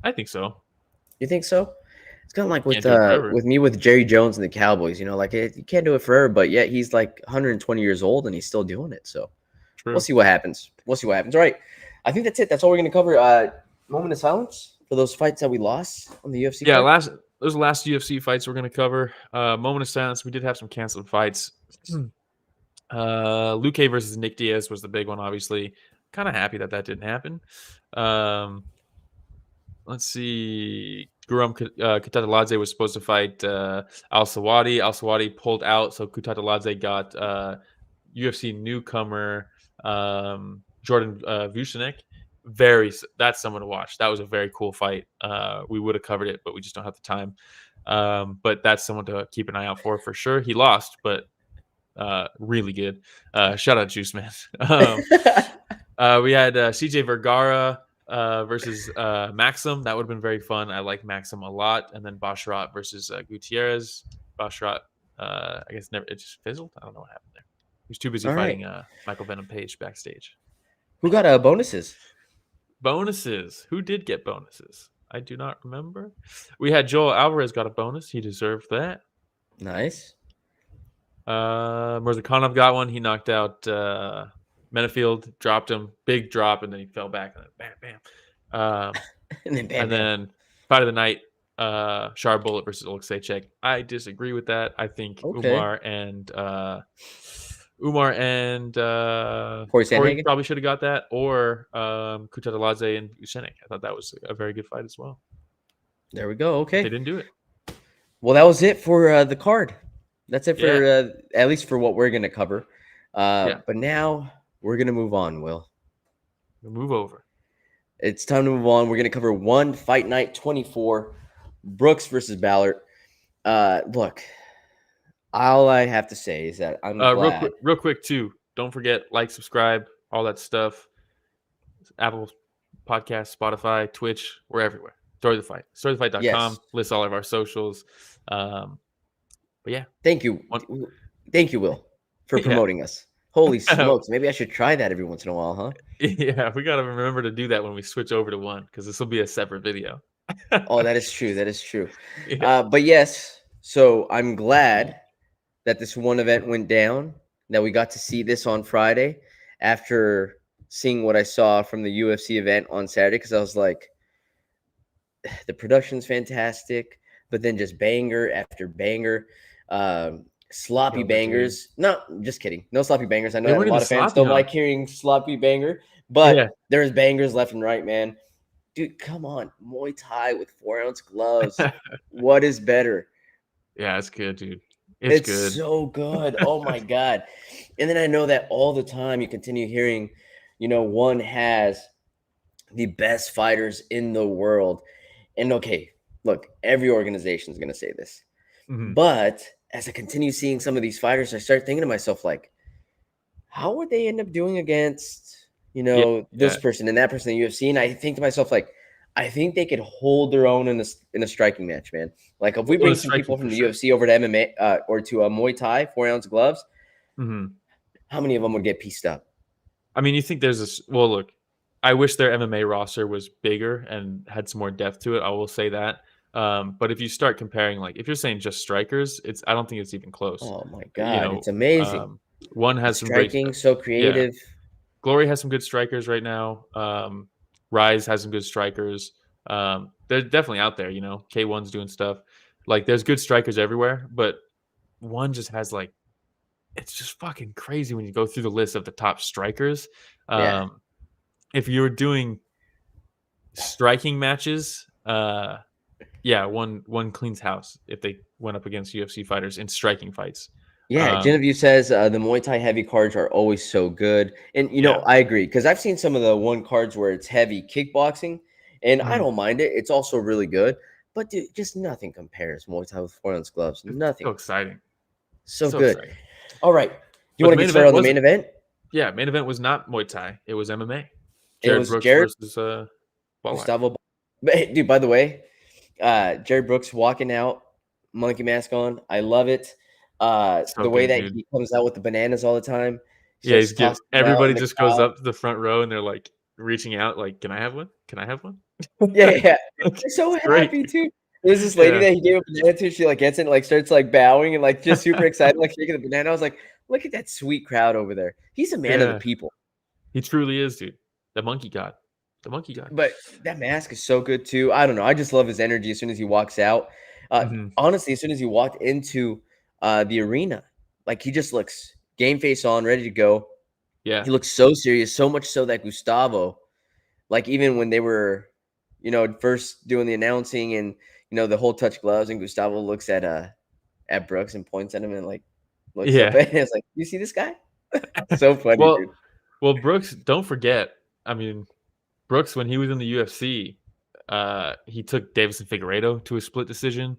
I think so. You think so? It's kind of like with me with Jerry Jones and the Cowboys. You know, like you can't do it forever, but yet he's like 120 years old and he's still doing it. So We'll see what happens. All right. I think that's it. That's all we're going to cover. Moment of silence for those fights that we lost on the UFC. Yeah, those last UFC fights we're going to cover. Moment of silence. We did have some canceled fights. Luque versus Nick Diaz was the big one, obviously. kind of happy that didn't happen. Let's see. Guram Kutateladze was supposed to fight Al Sawadi. Al Sawadi pulled out, so Kutateladze got UFC newcomer Jordan Vucinic. That's someone to watch. That was a very cool fight. We would have covered it, but we just don't have the time. But that's someone to keep an eye out for sure. He lost, but really good. Shout out Juice Man. We had CJ Vergara versus Maxim. That would have been very fun. I like Maxim a lot. And then Basharat versus Gutierrez. Basharat, I guess it just fizzled. I don't know what happened there. He was too busy fighting Michael Venom Page backstage. Who got bonuses? Bonuses. Who did get bonuses? I do not remember. We had Joel Alvarez got a bonus. He deserved that. Nice. Murzakanov got one. He knocked out Menefield, dropped him, big drop, and then he fell back. And then bam, bam. And then fight of the night, Shara Bullet versus Oleksiejczuk. I disagree with that. I think Umar and Cory probably should have got that, or Kutateladze and Vucinic. I thought that was a very good fight as well. There we go. Okay. They didn't do it. Well, that was it for the card. That's it for at least for what we're going to cover. But now we're going to move on, Will. We'll move over. It's time to move on. We're going to cover one Fight Night 24, Brooks versus Balart. Look, all I have to say is that I'm glad. Real quick, too. Don't forget, like, subscribe, all that stuff. Apple Podcast, Spotify, Twitch, we're everywhere. Story of the Fight. StoryofTheFight.com lists all of our socials. But yeah. Thank you. Thank you, Will, for promoting us. Holy smokes. Maybe I should try that every once in a while, huh? Yeah, we got to remember to do that when we switch over to one, because this will be a separate video. Oh, that is true. That is true. Yeah. But yes, so I'm glad that this one event went down, that we got to see this on Friday after seeing what I saw from the UFC event on Saturday, because I was like, the production's fantastic, but then just banger after banger. Sloppy bangers. No, just kidding. No sloppy bangers. I know that a lot of fans don't like hearing sloppy banger, but there's bangers left and right, man. Dude, come on. Muay Thai with 4-ounce gloves. What is better? Yeah, it's good, dude. It's good. So good. Oh, my God. And then I know that all the time you continue hearing, one has the best fighters in the world. And okay, look, every organization is going to say this. Mm-hmm. But as I continue seeing some of these fighters, I start thinking to myself, like, how would they end up doing against, this person and that person in the UFC? And I think to myself, like, I think they could hold their own in a striking match, man. Like, if we bring some people from the UFC over to MMA or to a Muay Thai, 4-ounce gloves, how many of them would get pieced up? I mean, you think there's well, look, I wish their MMA roster was bigger and had some more depth to it. I will say that. But if you start comparing, like, if you're saying just strikers, I don't think it's even close. Oh my God, it's amazing. One has some striking, great, so creative. Yeah. Glory has some good strikers right now. Rise has some good strikers. They're definitely out there. K1's doing stuff. Like, there's good strikers everywhere, but one just has, like, it's just fucking crazy when you go through the list of the top strikers. If you were doing striking matches, one cleans house if they went up against UFC fighters in striking fights. Yeah, Genevieve says the Muay Thai heavy cards are always so good. And, I agree, because I've seen some of the one cards where it's heavy kickboxing, and I don't mind it. It's also really good. But, dude, just nothing compares Muay Thai with 4-ounce gloves. Nothing. So exciting. So good. Exciting. All right. Do you want to get started on the main event? Yeah, main event was not Muay Thai. It was MMA. Jared Brooks versus Gustavo. Hey, dude, by the way, Jared Brooks walking out, monkey mask on. I love it. The way that he comes out with the bananas all the time. Yeah, everybody just goes up to the front row and they're like reaching out, like, "Can I have one? Can I have one?" Yeah. They're so happy too. There's this lady that he gave a banana to. She like gets in, like starts like bowing and like just super excited, like shaking the banana. I was like, look at that sweet crowd over there. He's a man of the people. He truly is, dude. The monkey god. But that mask is so good too. I don't know. I just love his energy as soon as he walks out. Honestly, as soon as he walked into the arena, like, he just looks game face on, ready to go. Yeah. He looked so serious, so much so that Gustavo, like even when they were, first doing the announcing and the whole touch gloves, and Gustavo looks at Brooks and points at him and like looks up at him. It's like, you see this guy? So funny, dude. Well, Brooks, don't forget. I mean, Brooks, when he was in the UFC, he took Deiveson Figueiredo to a split decision.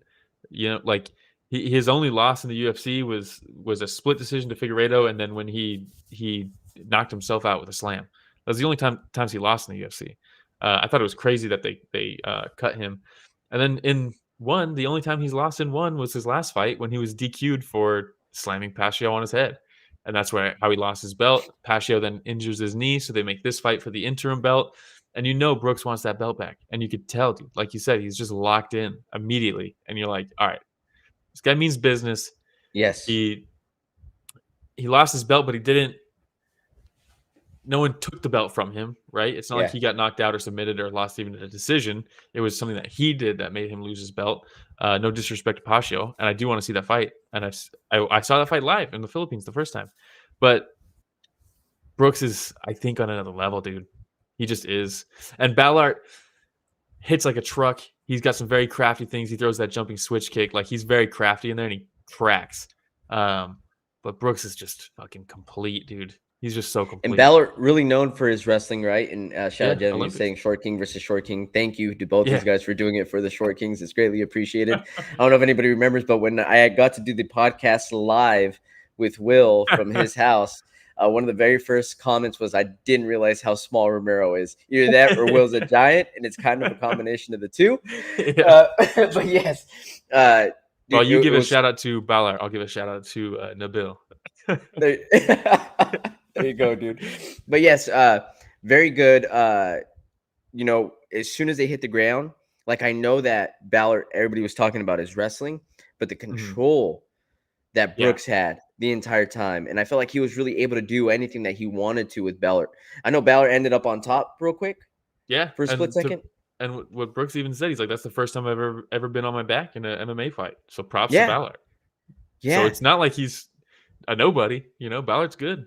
Like his only loss in the UFC was a split decision to Figueiredo, and then when he knocked himself out with a slam. That was the only times he lost in the UFC. I thought it was crazy that they cut him. And then the only time he's lost in one was his last fight when he was DQ'd for slamming Pacho on his head. And that's how he lost his belt. Pacho then injures his knee, so they make this fight for the interim belt. And Brooks wants that belt back. And you could tell, dude, like you said, he's just locked in immediately. And you're like, all right, this guy means business. Yes. He lost his belt, but he didn't. No one took the belt from him, right? It's not like he got knocked out or submitted or lost even a decision. It was something that he did that made him lose his belt. No disrespect to Pacho, and I do want to see that fight. And I saw that fight live in the Philippines the first time. But Brooks is, I think, on another level, dude. He just is. And Balart hits like a truck. He's got some very crafty things. He throws that jumping switch kick. Like, he's very crafty in there, and he cracks. But Brooks is just fucking complete, dude. He's just so complete. And Balart really known for his wrestling, right? And shout out Jeremy Olympics. Saying Short King versus Short King. Thank you to both these guys for doing it for the Short Kings. It's greatly appreciated. I don't know if anybody remembers, but when I got to do the podcast live with Will from his house, one of the very first comments was, I didn't realize how small Romero is. Either that or Will's a giant, and it's kind of a combination of the two. But yes. Well, you give a shout out to Balart. I'll give a shout out to Nabil. There you go, dude. But yes, very good. As soon as they hit the ground, like, I know that Balart, everybody was talking about his wrestling, but the control that Brooks had the entire time. And I felt like he was really able to do anything that he wanted to with Balart. I know Balart ended up on top real quick. Yeah. For a split second. And what Brooks even said, he's like, that's the first time I've ever been on my back in an MMA fight. So props to Balart. Yeah. So it's not like he's a nobody, Ballart's good.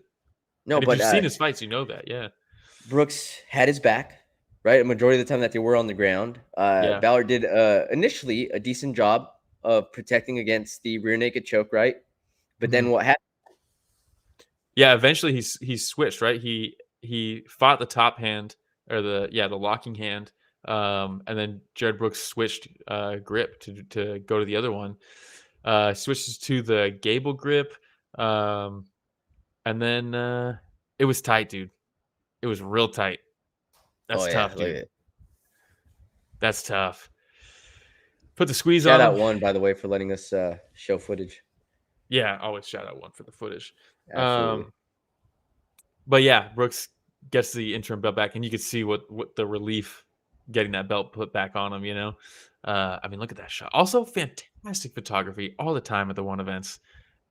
No, and but if you've seen his fights, you know that, Brooks had his back, right? A majority of the time that they were on the ground. Balart did initially a decent job of protecting against the rear naked choke, right? But then what happened? Yeah, eventually he switched, right? He fought the top hand or the locking hand, and then Jared Brooks switched grip to go to the other one. Switches to the gable grip. And then it was tight, dude. It was real tight. That's tough, dude. That's tough. Put the squeeze on. Shout out One, by the way, for letting us show footage. Yeah, always shout out One for the footage. Absolutely. But yeah, Brooks gets the interim belt back, and you could see what the relief getting that belt put back on him, I mean, look at that shot. Also, fantastic photography all the time at the One events.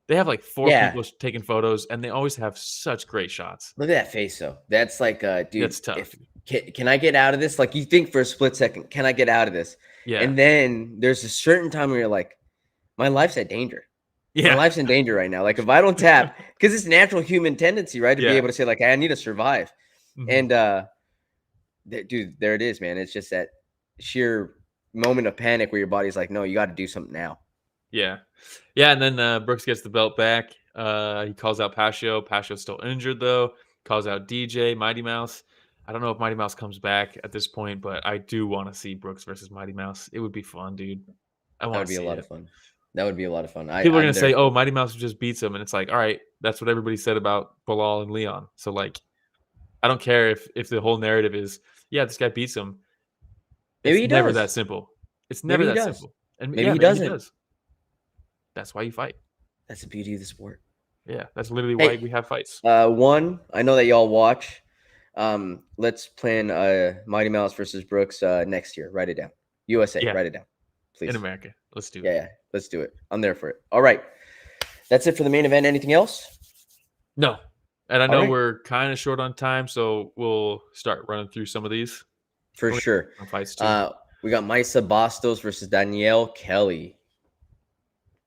They have like 4 people taking photos, and they always have such great shots. Look at that face, though. That's like, dude. That's tough. Can I get out of this? Like, you think for a split second, can I get out of this? Yeah. And then there's a certain time where you're like, my life's at danger. Yeah. My life's in danger right now. Like, if I don't tap, because it's natural human tendency, right? To be able to say, like, I need to survive. And, dude, there it is, man. It's just that sheer moment of panic where your body's like, no, you got to do something now. Yeah. Yeah, and then Brooks gets the belt back. He calls out Pacho. Pacho's still injured, though. Calls out DJ, Mighty Mouse. I don't know if Mighty Mouse comes back at this point, but I do want to see Brooks versus Mighty Mouse. It would be fun, dude. That would be a lot of fun. That would be a lot of fun. People are going to say, oh, Mighty Mouse just beats him. And it's like, all right, that's what everybody said about Bilal and Leon. So, like, I don't care if the whole narrative is, yeah, this guy beats him. Maybe he does. It's never that simple. It's never that simple. And maybe he doesn't. He does. That's why you fight. That's the beauty of the sport. Yeah, that's literally why we have fights. One, I know that y'all watch. Let's plan Mighty Mouse versus Brooks next year. Write it down. USA, write it down. Please. In America. Let's do it. Yeah, let's do it. I'm there for it. All right. That's it for the main event. Anything else? No. And I know we're kind of short on time, so we'll start running through some of these. For sure. Fights too. We got Mayssa Bastos versus Danielle Kelly.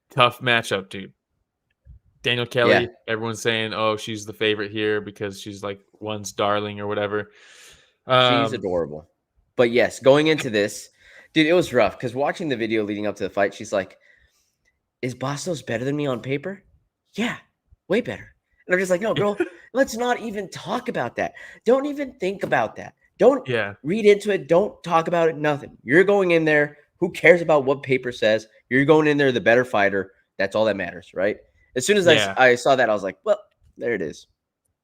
Tough matchup, dude. Danielle Kelly, everyone's saying, oh, she's the favorite here because she's like one's darling or whatever. She's adorable. But yes, going into this, dude, it was rough because watching the video leading up to the fight, she's like, is Bastos better than me on paper? Yeah, way better. And I'm just like, no, girl, let's not even talk about that. Don't even think about that. Don't read into it. Don't talk about it. Nothing. You're going in there. Who cares about what paper says? You're going in there the better fighter. That's all that matters, right? As soon as I saw that, I was like, well, there it is.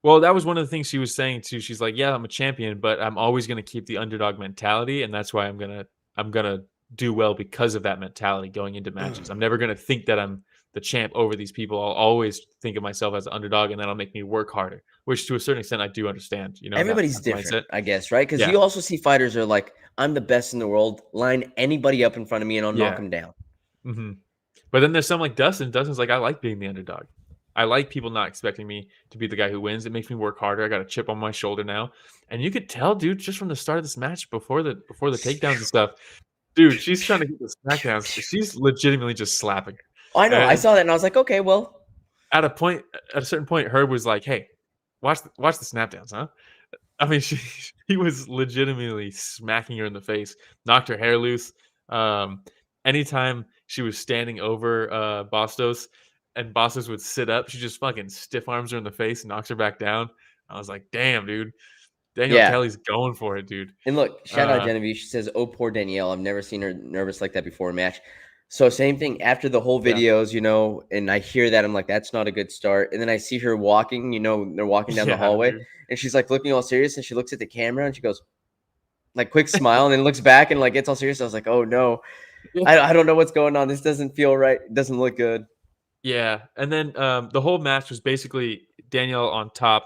Well, that was one of the things she was saying too. She's like, yeah, I'm a champion, but I'm always going to keep the underdog mentality. And that's why I'm going to do well because of that mentality going into matches. I'm never going to think that I'm the champ over these people. I'll always think of myself as an underdog, and that'll make me work harder, which to a certain extent I do understand. You know, everybody's different, mindset. I guess, right? Because you also see fighters are like, I'm the best in the world. Line anybody up in front of me and I'll knock them down. Mm-hmm. But then there's some like Dustin. Dustin's like, I like being the underdog. I like people not expecting me to be the guy who wins. It makes me work harder. I got a chip on my shoulder now. And you could tell, dude, just from the start of this match before the takedowns and stuff, dude, she's trying to get the smackdowns. She's legitimately just slapping. I know. And I saw that and I was like, okay, well. At a certain point, Herb was like, hey, watch the snapdowns, huh? I mean, he was legitimately smacking her in the face, knocked her hair loose. Anytime she was standing over Bastos, and Bastos would sit up, she just fucking stiff arms her in the face and knocks her back down. I was like, damn, dude. Danielle Kelly's going for it, dude. And look, shout out Genevieve. She says, oh, poor Danielle. I've never seen her nervous like that before a match. So same thing after the whole videos, you know, and I hear that. I'm like, that's not a good start. And then I see her walking, you know, they're walking down the hallway. Dude. And she's like looking all serious. And she looks at the camera and she goes, like, quick smile. And then looks back and like gets all serious. I was like, oh, no. I don't know what's going on. This doesn't feel right. It doesn't look good. Yeah, and then the whole match was basically Danielle on top.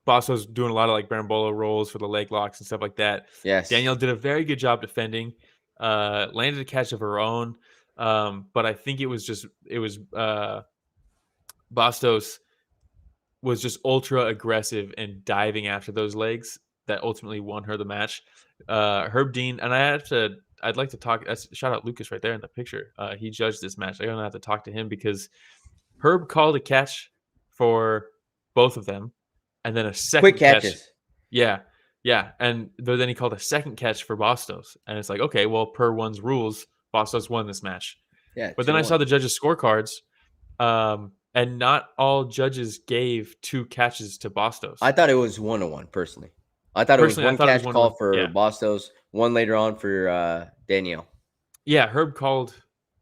Bastos doing a lot of like Brambola rolls for the leg locks and stuff like that. Yes, Danielle did a very good job defending. Landed a catch of her own, but I think it was Bastos was just ultra aggressive and diving after those legs that ultimately won her the match. Herb Dean, and I'd like to talk. Shout out Lucas right there in the picture. He judged this match. I'm gonna have to talk to him because Herb called a catch for both of them, and then a second quick catches. Yeah, and then he called a second catch for Bastos, and it's like, okay, well, per one's rules, Bastos won this match. Yeah, but then I saw the judges' scorecards, and not all judges gave 2 catches to Bastos. I thought it was 1-1 personally. I thought it was one catch call for Bastos, one later on for Danielle. Yeah, Herb called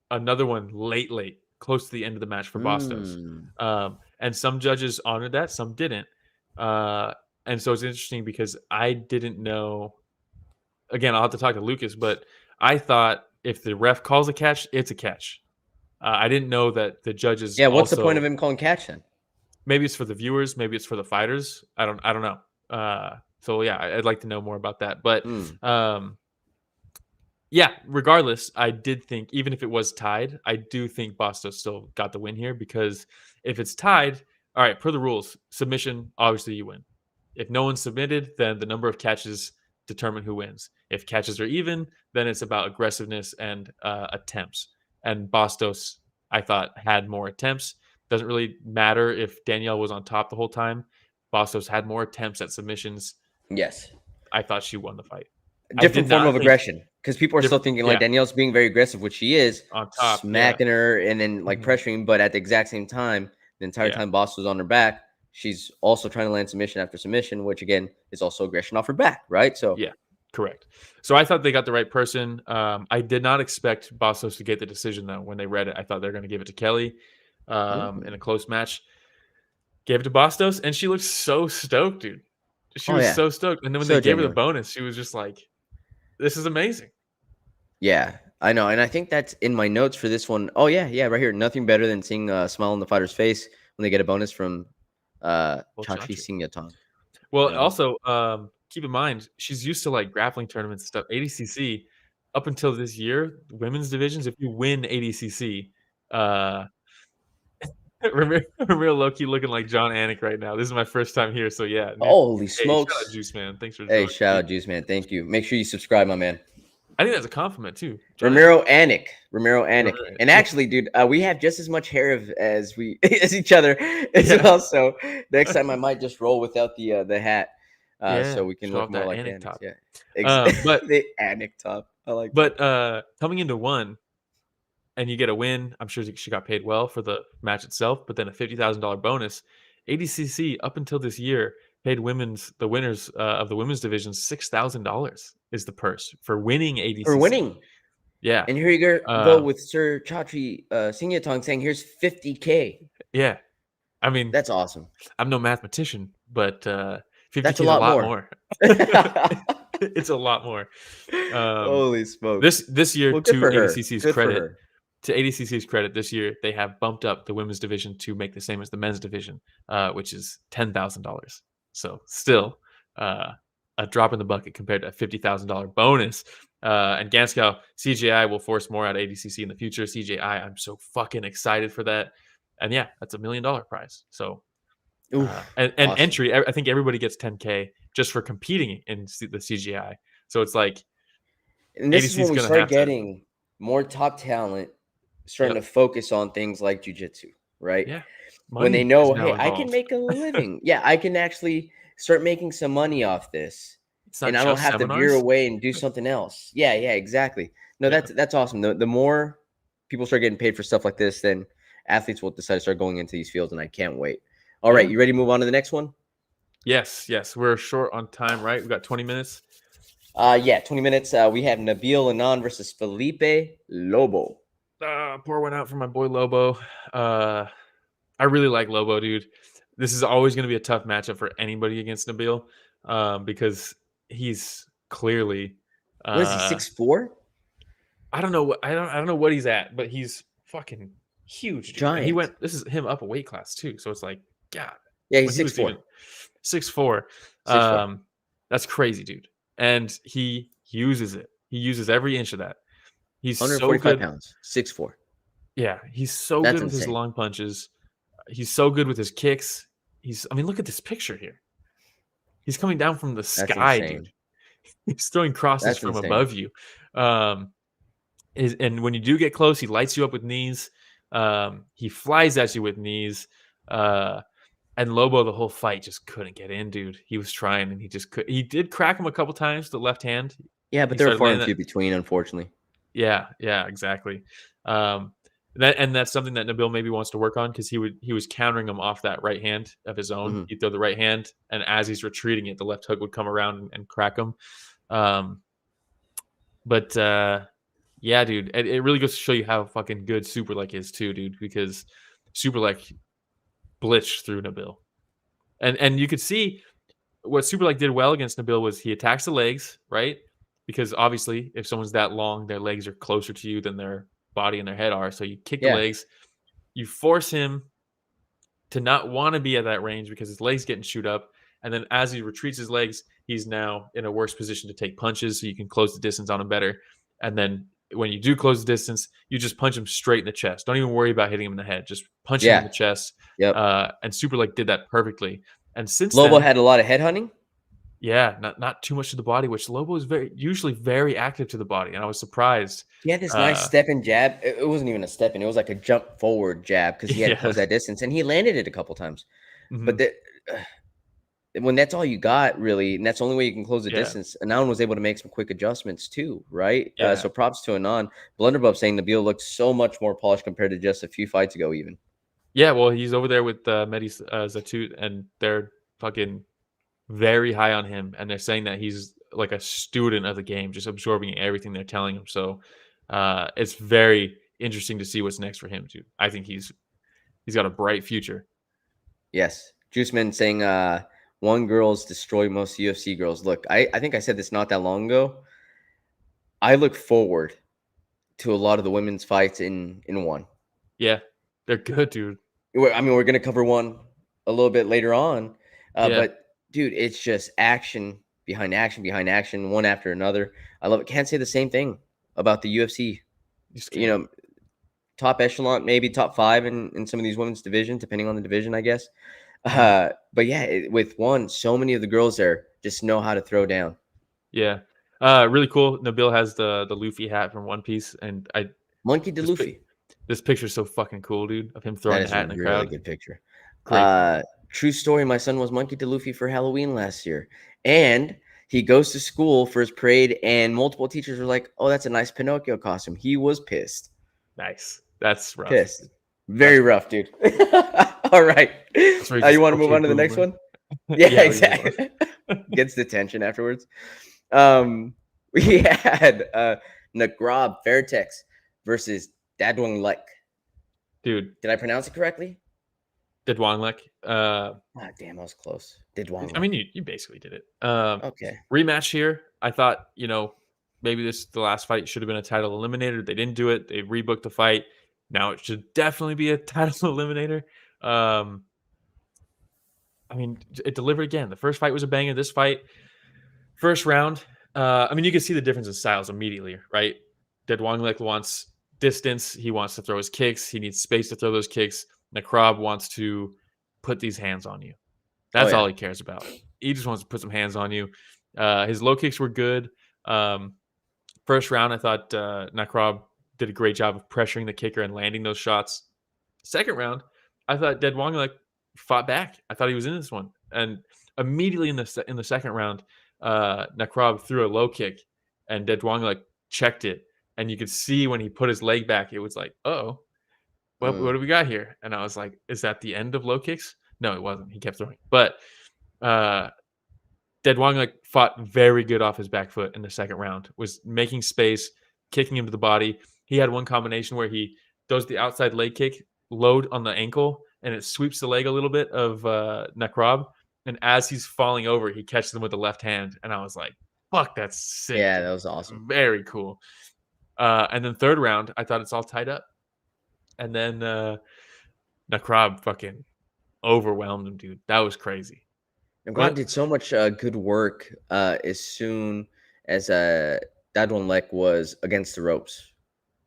another one late, close to the end of the match for Bastos. And some judges honored that, some didn't. And so it's interesting because I didn't know. Again, I'll have to talk to Lucas, but I thought if the ref calls a catch, it's a catch. I didn't know that the judges. Yeah, what's the point of him calling catch then? Maybe it's for the viewers, maybe it's for the fighters. I don't know. So yeah, I'd like to know more about that. But yeah, regardless, I did think even if it was tied, I do think Bastos still got the win here because if it's tied, all right, per the rules, submission, obviously you win. If no one submitted, then the number of catches determine who wins. If catches are even, then it's about aggressiveness and attempts. And Bastos, I thought, had more attempts. Doesn't really matter if Danielle was on top the whole time. Bastos had more attempts at submissions. Yes. I thought she won the fight. Different form of aggression. Because people are still thinking like Danielle's being very aggressive, which she is. On top. Smacking her and then like pressuring. But at the exact same time, the entire time Bastos was on her back, she's also trying to land submission after submission, which again is also aggression off her back, right? So yeah, correct. So I thought they got the right person. I did not expect Bastos to get the decision though. When they read it, I thought they were going to give it to Kelly in a close match. Gave it to Bastos, and she looked so stoked, dude. She was so stoked. And then when they gave her the bonus, she was just like, this is amazing. Yeah, I know. And I think that's in my notes for this one. Oh, yeah, right here. Nothing better than seeing a smile on the fighter's face when they get a bonus from Chachi Singyatong. Well, also, keep in mind, she's used to like grappling tournaments and stuff. ADCC, up until this year, women's divisions, if you win ADCC, real low-key looking like John Anik right now. This is my first time here, so yeah. Holy smokes. Shout out Juice Man. Thanks for shout out Juice Man. Thank you. Make sure you subscribe, my man. I think that's a compliment too. Romero Anik. And actually, dude, we have just as much hair as each other as well. So next time I might just roll without the hat, so we can look more like Anik. Top. Yeah, but the Anik top. I like. But coming into one, and you get a win. I'm sure she got paid well for the match itself, but then a $50,000 bonus. ADCC up until this year paid the winners of the women's division $6,000 is the purse for winning ADCC. For winning. Yeah. And here you go with Sir Chatri Singyatong saying, here's $50K. Yeah. I mean, that's awesome. I'm no mathematician, but $50K that's a lot more. It's a lot more. Holy smokes. This year, to ADCC's credit, this year they have bumped up the women's division to make the same as the men's division, which is $10,000. So still a drop in the bucket compared to a $50,000 bonus. And Ganskow, CGI will force more out of ADCC in the future. CGI, I'm so fucking excited for that. And yeah, that's $1 million prize. So, and awesome. Entry, I think everybody gets $10K just for competing in the CGI. So it's like, and this is when we start getting more top talent starting to focus on things like jiu-jitsu, right? Yeah. When they know, hey, I can make a living. Yeah, I can actually start making some money off this. And I don't have to veer away and do something else. Yeah, exactly. No, that's awesome. The more people start getting paid for stuff like this, then athletes will decide to start going into these fields, and I can't wait. All right, you ready to move on to the next one? Yes. We're short on time, right? We got 20 minutes. 20 minutes. We have Nabil Anane versus Felipe Lobo. Pour one out for my boy Lobo. I really like Lobo, dude. This is always going to be a tough matchup for anybody against Nabil, because he's clearly what is he, 6'4"? I don't know what he's at, but he's fucking huge. Giant. This is him up a weight class too, so it's like, God. Yeah, he's 6'4". 6'4". That's crazy, dude. And he uses it. He uses every inch of that. He's 145 pounds, 6'4". Yeah, he's so good with his long punches. He's so good with his kicks. Look at this picture here. He's coming down from the sky, dude. He's throwing crosses from above you. And when you do get close, he lights you up with knees. He flies at you with knees. And Lobo, the whole fight, just couldn't get in, dude. He was trying, and he just could. He did crack him a couple times, the left hand. Yeah, but there were far and few between, unfortunately. Yeah, exactly. That's something that Nabil maybe wants to work on, because he was countering him off that right hand of his own. Mm-hmm. He'd throw the right hand, and as he's retreating it, the left hook would come around and crack him. Yeah, dude, it really goes to show you how fucking good Superlek is too, dude, because Superlek blitzed through Nabil. And you could see what Superlek did well against Nabil was he attacks the legs, right? Because obviously if someone's that long, their legs are closer to you than their body and their head are. So you kick the legs, you force him to not want to be at that range because his legs getting shoot up. And then as he retreats his legs, he's now in a worse position to take punches, so you can close the distance on him better. And then when you do close the distance, you just punch him straight in the chest. Don't even worry about hitting him in the head. Just punch him in the chest. Yep. And Superlek did that perfectly. And since Lobo had a lot of head hunting. Yeah, not too much to the body, which Lobo is usually very active to the body, and I was surprised. He had this nice step and jab. It wasn't even a step in; it was like a jump forward jab because he had to close that distance, and he landed it a couple times. Mm-hmm. But when that's all you got, really, and that's the only way you can close the distance, Anane was able to make some quick adjustments too, right? Yeah. So props to Anane. Blunderbuff saying Nabil looks so much more polished compared to just a few fights ago, even. Yeah, well, he's over there with Mehdi Zatout, and they're fucking very high on him, and they're saying that he's like a student of the game, just absorbing everything they're telling him. So it's very interesting to see what's next for him too. I think he's got a bright future. Yes. Juiceman saying one girls destroy most UFC girls. Look, I think I said this not that long ago. I look forward to a lot of the women's fights in one. Yeah, they're good, dude. I mean, we're going to cover one a little bit later on, but dude, it's just action behind action behind action, one after another. I love it. Can't say the same thing about the UFC. Top echelon, maybe top 5 in some of these women's divisions, depending on the division, I guess. But yeah, with one, so many of the girls there just know how to throw down. Yeah. Really cool. Nabil has the Luffy hat from One Piece, and Monkey D. Luffy. This picture's so fucking cool, dude, of him throwing That the is hat a in the really crowd. good picture. Great. True story. My son was Monkey D. Luffy for Halloween last year, and he goes to school for his parade, and multiple teachers were like, "Oh, that's a nice Pinocchio costume." He was pissed. Nice. That's rough. Pissed. Very rough, dude. All right. You want to move on to the next one? Yeah, exactly. Gets detention afterwards. We had Nagrab Fairtex versus Dadwang Lek. Dude, did I pronounce it correctly? Dadwang Lek. Damn, I was close. Dadwang Lek. I mean, you basically did it. Okay. Rematch here. I thought, maybe the last fight should have been a title eliminator. They didn't do it. They rebooked the fight. Now it should definitely be a title eliminator. I mean, it delivered again. The first fight was a banger. This fight, first round. You can see the difference in styles immediately, right? Dadwang Lek wants distance. He wants to throw his kicks. He needs space to throw those kicks. Nakrab wants to put these hands on you. That's all he cares about. He just wants to put some hands on you. His low kicks were good. First round, I thought Nakrab did a great job of pressuring the kicker and landing those shots. Second round, I thought Dadwang Lek fought back. I thought he was in this one. And immediately in the second round, Nakrab threw a low kick, and Dadwang Lek checked it. And you could see when he put his leg back, it was like, what do we got here? And I was like, is that the end of low kicks? No, it wasn't. He kept throwing. But Dadwang Lek fought very good off his back foot in the second round, was making space, kicking him to the body. He had one combination where he does the outside leg kick, load on the ankle, and it sweeps the leg a little bit of Nakrab. And as he's falling over, he catches him with the left hand. And I was like, fuck, that's sick. Yeah, that was awesome. Very cool. And then third round, I thought it's all tied up. And then Nakrab fucking overwhelmed him, dude. That was crazy. Nakrab did so much good work as soon as Dadwang Lek was against the ropes.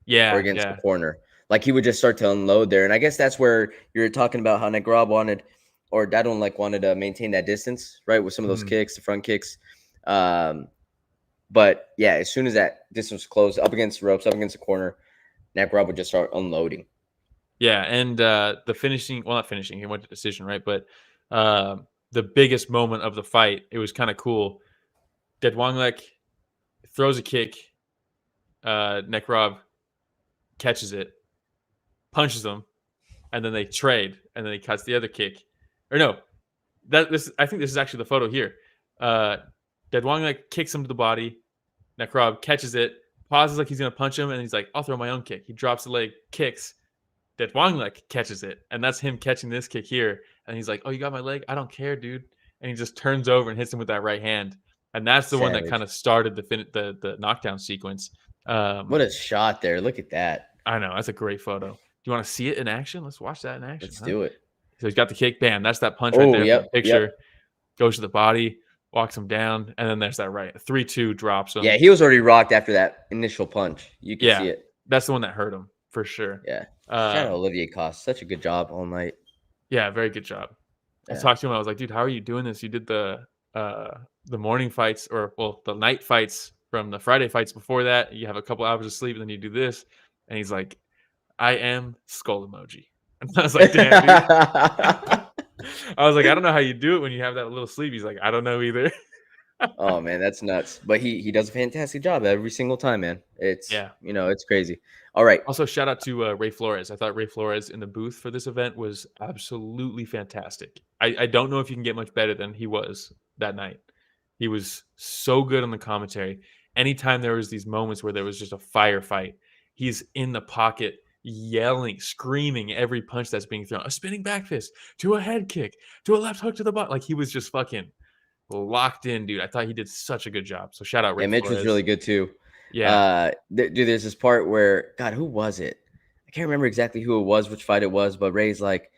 Yeah. Or against the corner. Like he would just start to unload there. And I guess that's where you're talking about how Nakrab wanted, or Dadwang Lek wanted to maintain that distance, right? With some of those kicks, the front kicks. But yeah, as soon as that distance was closed, up against the ropes, up against the corner, Nakrab would just start unloading. Yeah, and the finishing, well, not finishing, he went to decision, right? But the biggest moment of the fight, it was kind of cool. Dadwang Lek throws a kick, Nakrab catches it, punches him, and then they trade, and then he cuts the other kick. Or no, I think this is actually the photo here. Dadwang Lek kicks him to the body. Nakrab catches it, pauses like he's going to punch him, and he's like, I'll throw my own kick. He drops the leg, kicks. Dadwang Lek catches it, and that's him catching this kick here. And he's like, oh, you got my leg? I don't care, dude. And he just turns over and hits him with that right hand. And that's the one that kind of started the knockdown sequence. What a shot there. Look at that. I know. That's a great photo. Do you want to see it in action? Let's watch that in action. Let's do it. So he's got the kick. Bam. That's that punch right there. Yep, Picture. Goes to the body, walks him down, and then there's that right. 3-2 drops him. Yeah, he was already rocked after that initial punch. You can see it. That's the one that hurt him, for sure. Yeah. Shout out Olivier Coste. Such a good job all night. Yeah, very good job. I talked to him. I was like, dude, how are you doing this? You did the morning fights, the night fights from the Friday fights before that. You have a couple hours of sleep, and then you do this. And he's like, I am skull emoji. And I was like, damn, dude. I was like, I don't know how you do it when you have that little sleep. He's like, I don't know either. Oh man, that's nuts. But he does a fantastic job every single time, man. It's it's crazy. All right. Also, shout out to Ray Flores. I thought Ray Flores in the booth for this event was absolutely fantastic. I don't know if you can get much better than he was that night. He was so good on the commentary. Anytime there was these moments where there was just a firefight, he's in the pocket, yelling, screaming every punch that's being thrown. A spinning back fist to a head kick to a left hook to the butt. Like he was just fucking locked in, dude. I thought he did such a good job. So shout out Ray Mitch was really good too. Yeah. Dude, there's this part where, God, who was it? I can't remember exactly who it was, which fight it was, but Ray's like,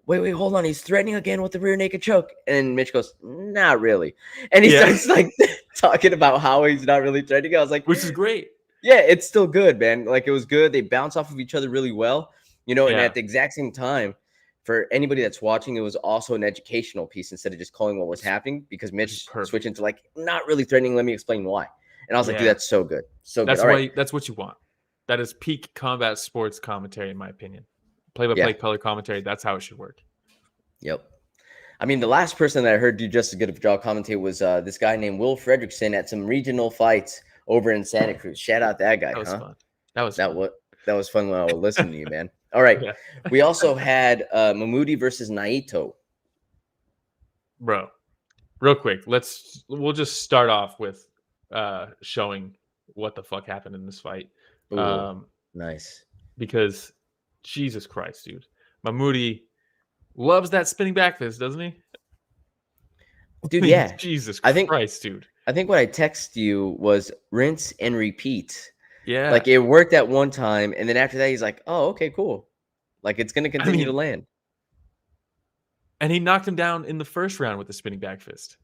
wait, hold on. He's threatening again with the rear naked choke. And Mitch goes, not really. And he starts like talking about how he's not really threatening. I was like, which is great. Yeah, it's still good, man. Like it was good. They bounce off of each other really well, and at the exact same time, for anybody that's watching, it was also an educational piece instead of just calling what was happening, because Mitch switched into like, not really threatening. Let me explain why. And I was like, dude, that's so good. So that's good. All why right. that's what you want. That is peak combat sports commentary, in my opinion. Play-by-play color commentary. That's how it should work. Yep. I mean, the last person that I heard do just as good of a job commentate was this guy named Will Fredrickson at some regional fights over in Santa Cruz. Shout out that guy. That was fun. That was fun when I was listening to you, man. All right. Yeah. We also had Mahmoudi versus Naito. Bro, real quick, we'll just start off with showing what the fuck happened in this fight. Ooh, nice. Because Jesus Christ, dude. Mahmoudi loves that spinning back fist, doesn't he? Dude, yeah. Jesus Christ, dude. I think what I texted you was rinse and repeat. Yeah. Like it worked at one time, and then after that, he's like, oh, okay, cool. Like it's going to continue to land. And he knocked him down in the first round with the spinning back fist.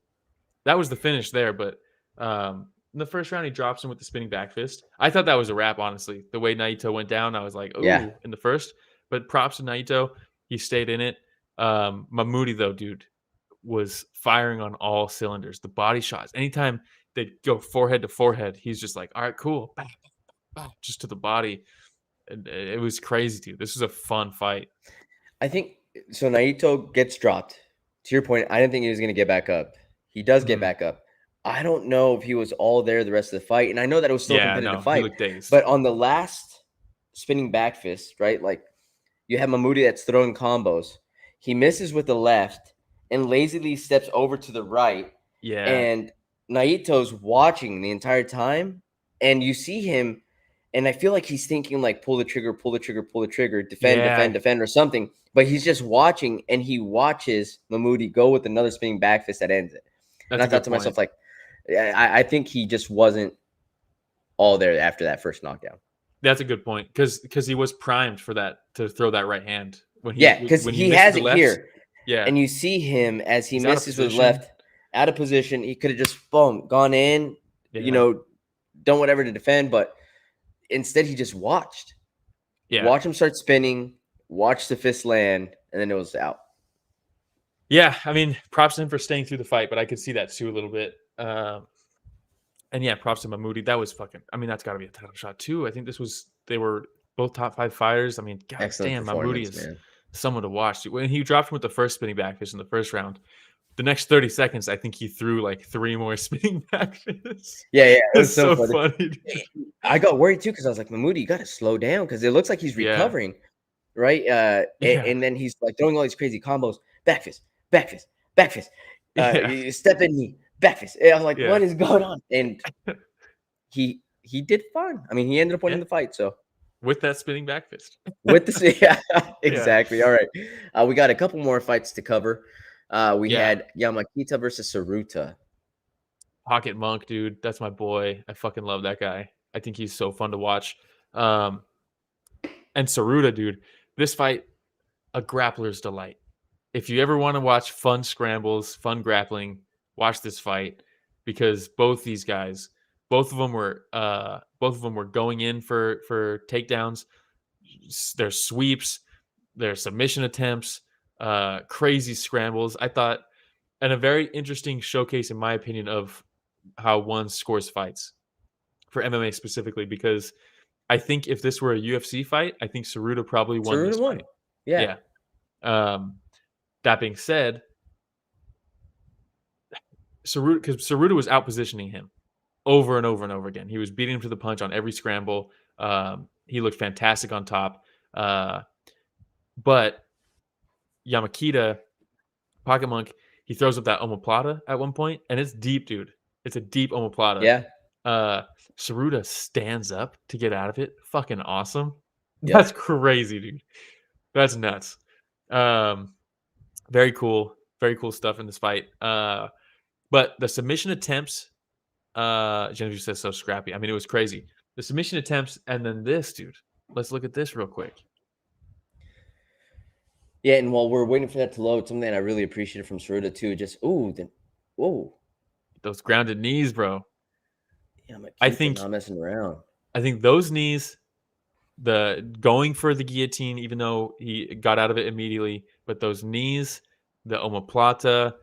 That was the finish there, but in the first round, he drops him with the spinning back fist. I thought that was a wrap, honestly. The way Naito went down, I was like, ooh, in the first. But props to Naito. He stayed in it. Mahmoudi, though, dude, was firing on all cylinders. The body shots. Anytime they go forehead to forehead, he's just like, all right, cool. Just to the body. It was crazy, dude. This was a fun fight. I think so. Naito gets dropped. To your point, I didn't think he was going to get back up. He does get back up. I don't know if he was all there the rest of the fight. And I know that it was still a competitive fight. He looked dazed. But on the last spinning back fist, right? Like you have Mahmoudi that's throwing combos. He misses with the left and lazily steps over to the right. Yeah. And Naito's watching the entire time. And you see him. And I feel like he's thinking like pull the trigger, defend or something. But he's just watching, and he watches Mahmoudi go with another spinning back fist that ends it. And I thought to myself, like, I think he just wasn't all there after that first knockdown. That's a good point because he was primed for that to throw that right hand. Because he has it here. Yeah, and you see him as he misses with left, out of position. He could have just gone in, done whatever to defend, but instead he just watched. Yeah, watch him start spinning, watch the fist land, and then it was out. Yeah, I mean, props to him for staying through the fight, but I could see that too a little bit. And yeah, props to Mahmoudi. That was fucking. I mean, that's got to be a title shot too. I think they were both top 5 fighters. I mean, goddamn, Mahmoudi is someone to watch. When he dropped him with the first spinning back fist in the first round, the next 30 seconds, I think he threw like 3 more spinning back fists. Yeah, it was so funny. I got worried too because I was like, Mahmoudi, you got to slow down because it looks like he's recovering, right? And then he's like throwing all these crazy combos, back fist. Step in knee, back fist. I was like, what is going on? And he did fine. I mean, he ended up winning the fight. So with that spinning back fist. Exactly. All right. We got a couple more fights to cover. We had Yamakita versus Saruta. Pocket Monk, dude. That's my boy. I fucking love that guy. I think he's so fun to watch. And Saruta, dude, this fight, a grappler's delight. If you ever want to watch fun scrambles, fun grappling, watch this fight because both these guys, both of them were going in for takedowns. There's sweeps, there's submission attempts, crazy scrambles. I thought, and a very interesting showcase, in my opinion, of how one scores fights for MMA specifically. Because I think if this were a UFC fight, I think Saruta probably won this fight. Yeah. That being said, Saruta was out positioning him over and over and over again. He was beating him to the punch on every scramble. He looked fantastic on top. But Yamakita, Pocket Monk, he throws up that omoplata at one point, and it's deep, dude. It's a deep omoplata. Yeah. Saruta stands up to get out of it. Fucking awesome. Yeah. That's crazy, dude. That's nuts. Very cool stuff in this fight. But the submission attempts, Genevieve says so scrappy. I mean, it was crazy. The submission attempts, and then this, dude. Let's look at this real quick. Yeah, and while we're waiting for that to load, something that I really appreciated from Saruta too, whoa. Those grounded knees, bro. Yeah, I think not messing around. I think those knees, the going for the guillotine, even though he got out of it immediately, but those knees, the omoplata,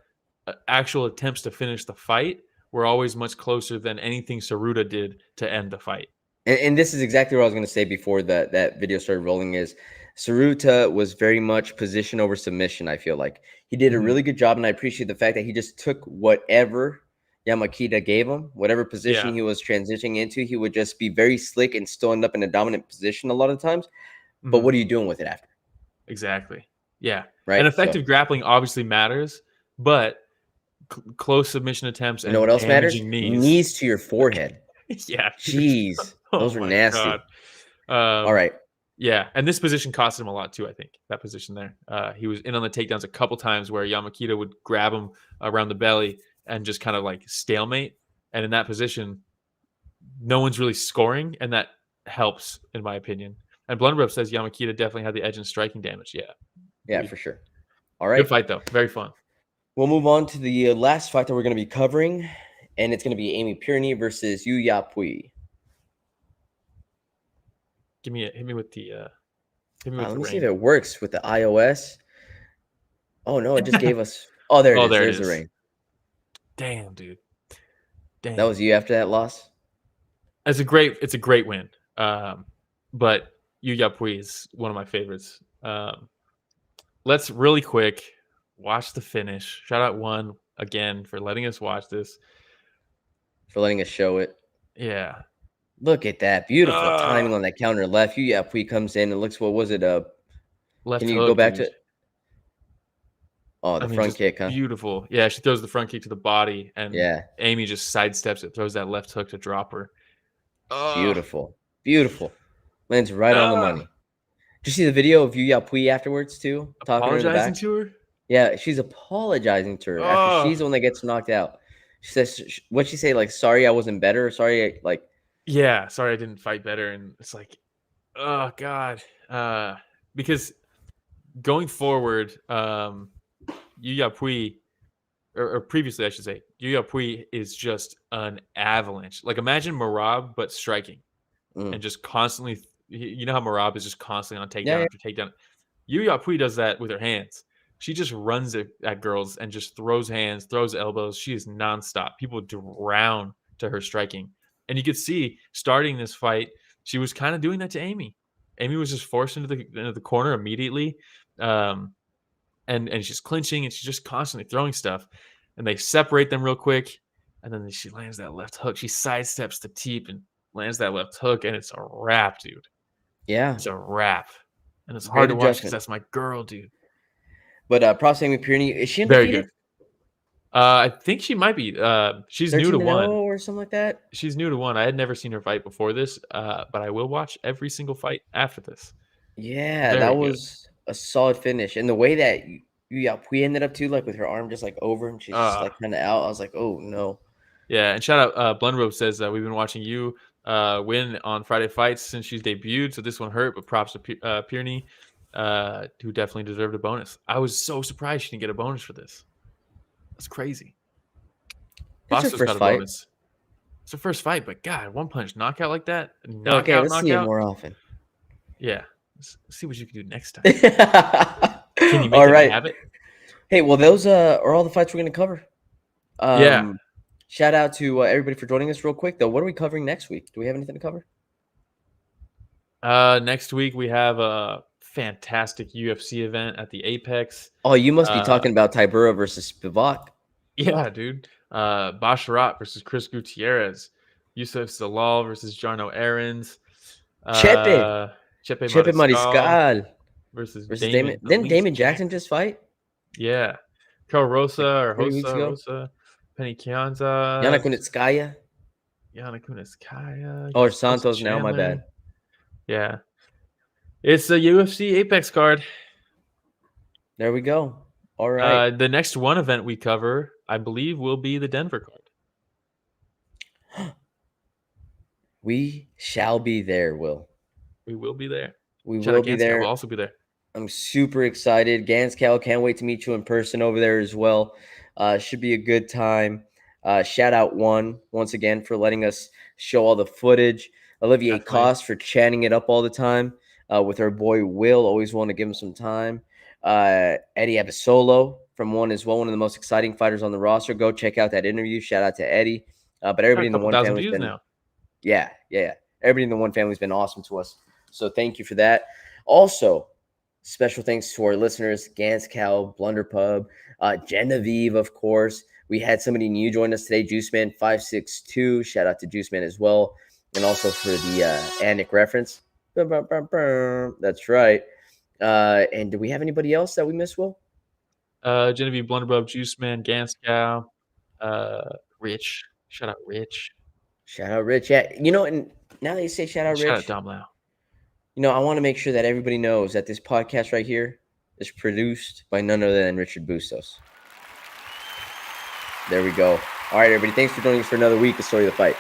actual attempts to finish the fight were always much closer than anything Saruta did to end the fight. And this is exactly what I was going to say before that video started rolling is Saruta was very much position over submission, I feel like. He did a really good job, and I appreciate the fact that he just took whatever Yamakita gave him, whatever position he was transitioning into, he would just be very slick and still end up in a dominant position a lot of times. But what are you doing with it after? Exactly. Yeah. Right. And effective grappling obviously matters, but close submission attempts and you know what else matters? Knees to your forehead. Yeah. Jeez. Those are nasty. All right. Yeah. And this position cost him a lot too, I think. That position there. He was in on the takedowns a couple times where Yamakita would grab him around the belly and just kind of like stalemate. And in that position, no one's really scoring, and that helps, in my opinion. And Blunderbuff says Yamakita definitely had the edge in striking damage. Yeah. Yeah, for sure. All right. Good fight, though. Very fun. We'll move on to the last fight that we're going to be covering, and it's going to be Amy Pirnie versus Yau Pui. Hit me with the let me see if it works with the iOS. Oh no, it just gave us. Oh, there it is. There's the ring. Damn, dude. Damn. That was you after that loss. It's a great win. But Yau Pui is one of my favorites. Let's really quick watch the finish. Shout out One again for letting us watch this. For letting us show it. Yeah. Look at that. Beautiful timing on that counter left. Yau Pui comes in and looks, what was it? Left Can you go back to it? Oh, the front kick, huh? Beautiful. Yeah, she throws the front kick to the body, and Amy just sidesteps it, throws that left hook to drop her. Beautiful. Beautiful. Lands right on the money. Did you see the video of Yau Pui afterwards, too? Apologizing to her? Yeah, she's apologizing to her after she's the one that gets knocked out. She says, what'd she say? Like, sorry I wasn't better? Or sorry, yeah, sorry I didn't fight better. And it's like, oh, God. Because going forward, Yau Pui, or previously, I should say, Yau Pui is just an avalanche. Like, imagine Merab, but striking. And just constantly, you know how Merab is just constantly on takedown after takedown. Yau Pui does that with her hands. She just runs at girls and just throws hands, throws elbows. She is nonstop. People drown to her striking. And you could see, starting this fight, she was kind of doing that to Amy. Amy was just forced into the corner immediately. And she's clinching, and she's just constantly throwing stuff. And they separate them real quick. And then she lands that left hook. She sidesteps the teep and lands that left hook, and it's a wrap, dude. Yeah. It's a wrap. And it's hard to watch because that's my girl, dude. But props to Amy Pirnie. Is she very undefeated? good? I think she might be. She's new to one or something like that. She's new to one. I had never seen her fight before this, but I will watch every single fight after this. Yeah, that was a solid finish, and the way that Yau Pui ended up too, like with her arm just like over, and she's just like kind of out. I was like, oh no. Yeah, and shout out Blunderbuff says we've been watching you win on Friday Fights since she's debuted, so this one hurt, but props to Pirnie, who definitely deserved a bonus. I was so surprised she didn't get a bonus for this. That's crazy. Bastos got a bonus. It's her first fight, but God, one punch knockout like that. Let's see it more often. Yeah. Let's see what you can do next time. Can you make it a habit? Hey, well, those are all the fights we're going to cover. Yeah. Shout out to everybody for joining us real quick, though. What are we covering next week? Do we have anything to cover? Next week, we have a fantastic UFC event at the Apex. Oh, you must be talking about Tybura versus Spivak. Yeah, dude. Basharat versus Chris Gutierrez. Yusuf Zalal versus Jarno Aarons. Chepe Mariscal versus Damon. Didn't Damon Jackson just fight? Yeah. Kel Rosa or Rosa. Penny Kianza. Yana Kunitskaya. Oh, Santos now, my bad. Yeah. It's a UFC Apex card. There we go. All right. The next one event we cover, I believe, will be the Denver card. We shall be there, Will. We will be there. We will be there. We'll also be there. I'm super excited. Ganscal, can't wait to meet you in person over there as well. Should be a good time. Shout out One once again for letting us show all the footage. Olivier Cost for chatting it up all the time with our boy Will. Always want to give him some time. Eddie Abasolo from one as well, one of the most exciting fighters on the roster. Go check out that interview. Shout out to Eddie. But everybody in the One family has been now. Yeah. Everybody in the One family has been awesome to us. So thank you for that. Also, special thanks to our listeners, Gans Cow, Blunder Pub, Genevieve, of course. We had somebody new join us today, Juiceman562. Shout out to Juiceman as well. And also for the Anik reference. That's right. And do we have anybody else that we missed, Will? Genevieve, Blunderbub, Juiceman, Ganscow, Rich. Shout out Rich. Shout out Rich. Yeah, you know, and now that you say shout out Rich. Shout out Dom Lau. You know, I want to make sure that everybody knows that this podcast right here is produced by none other than Richard Bastos. There we go. All right, everybody. Thanks for joining us for another week of Story of the Fight.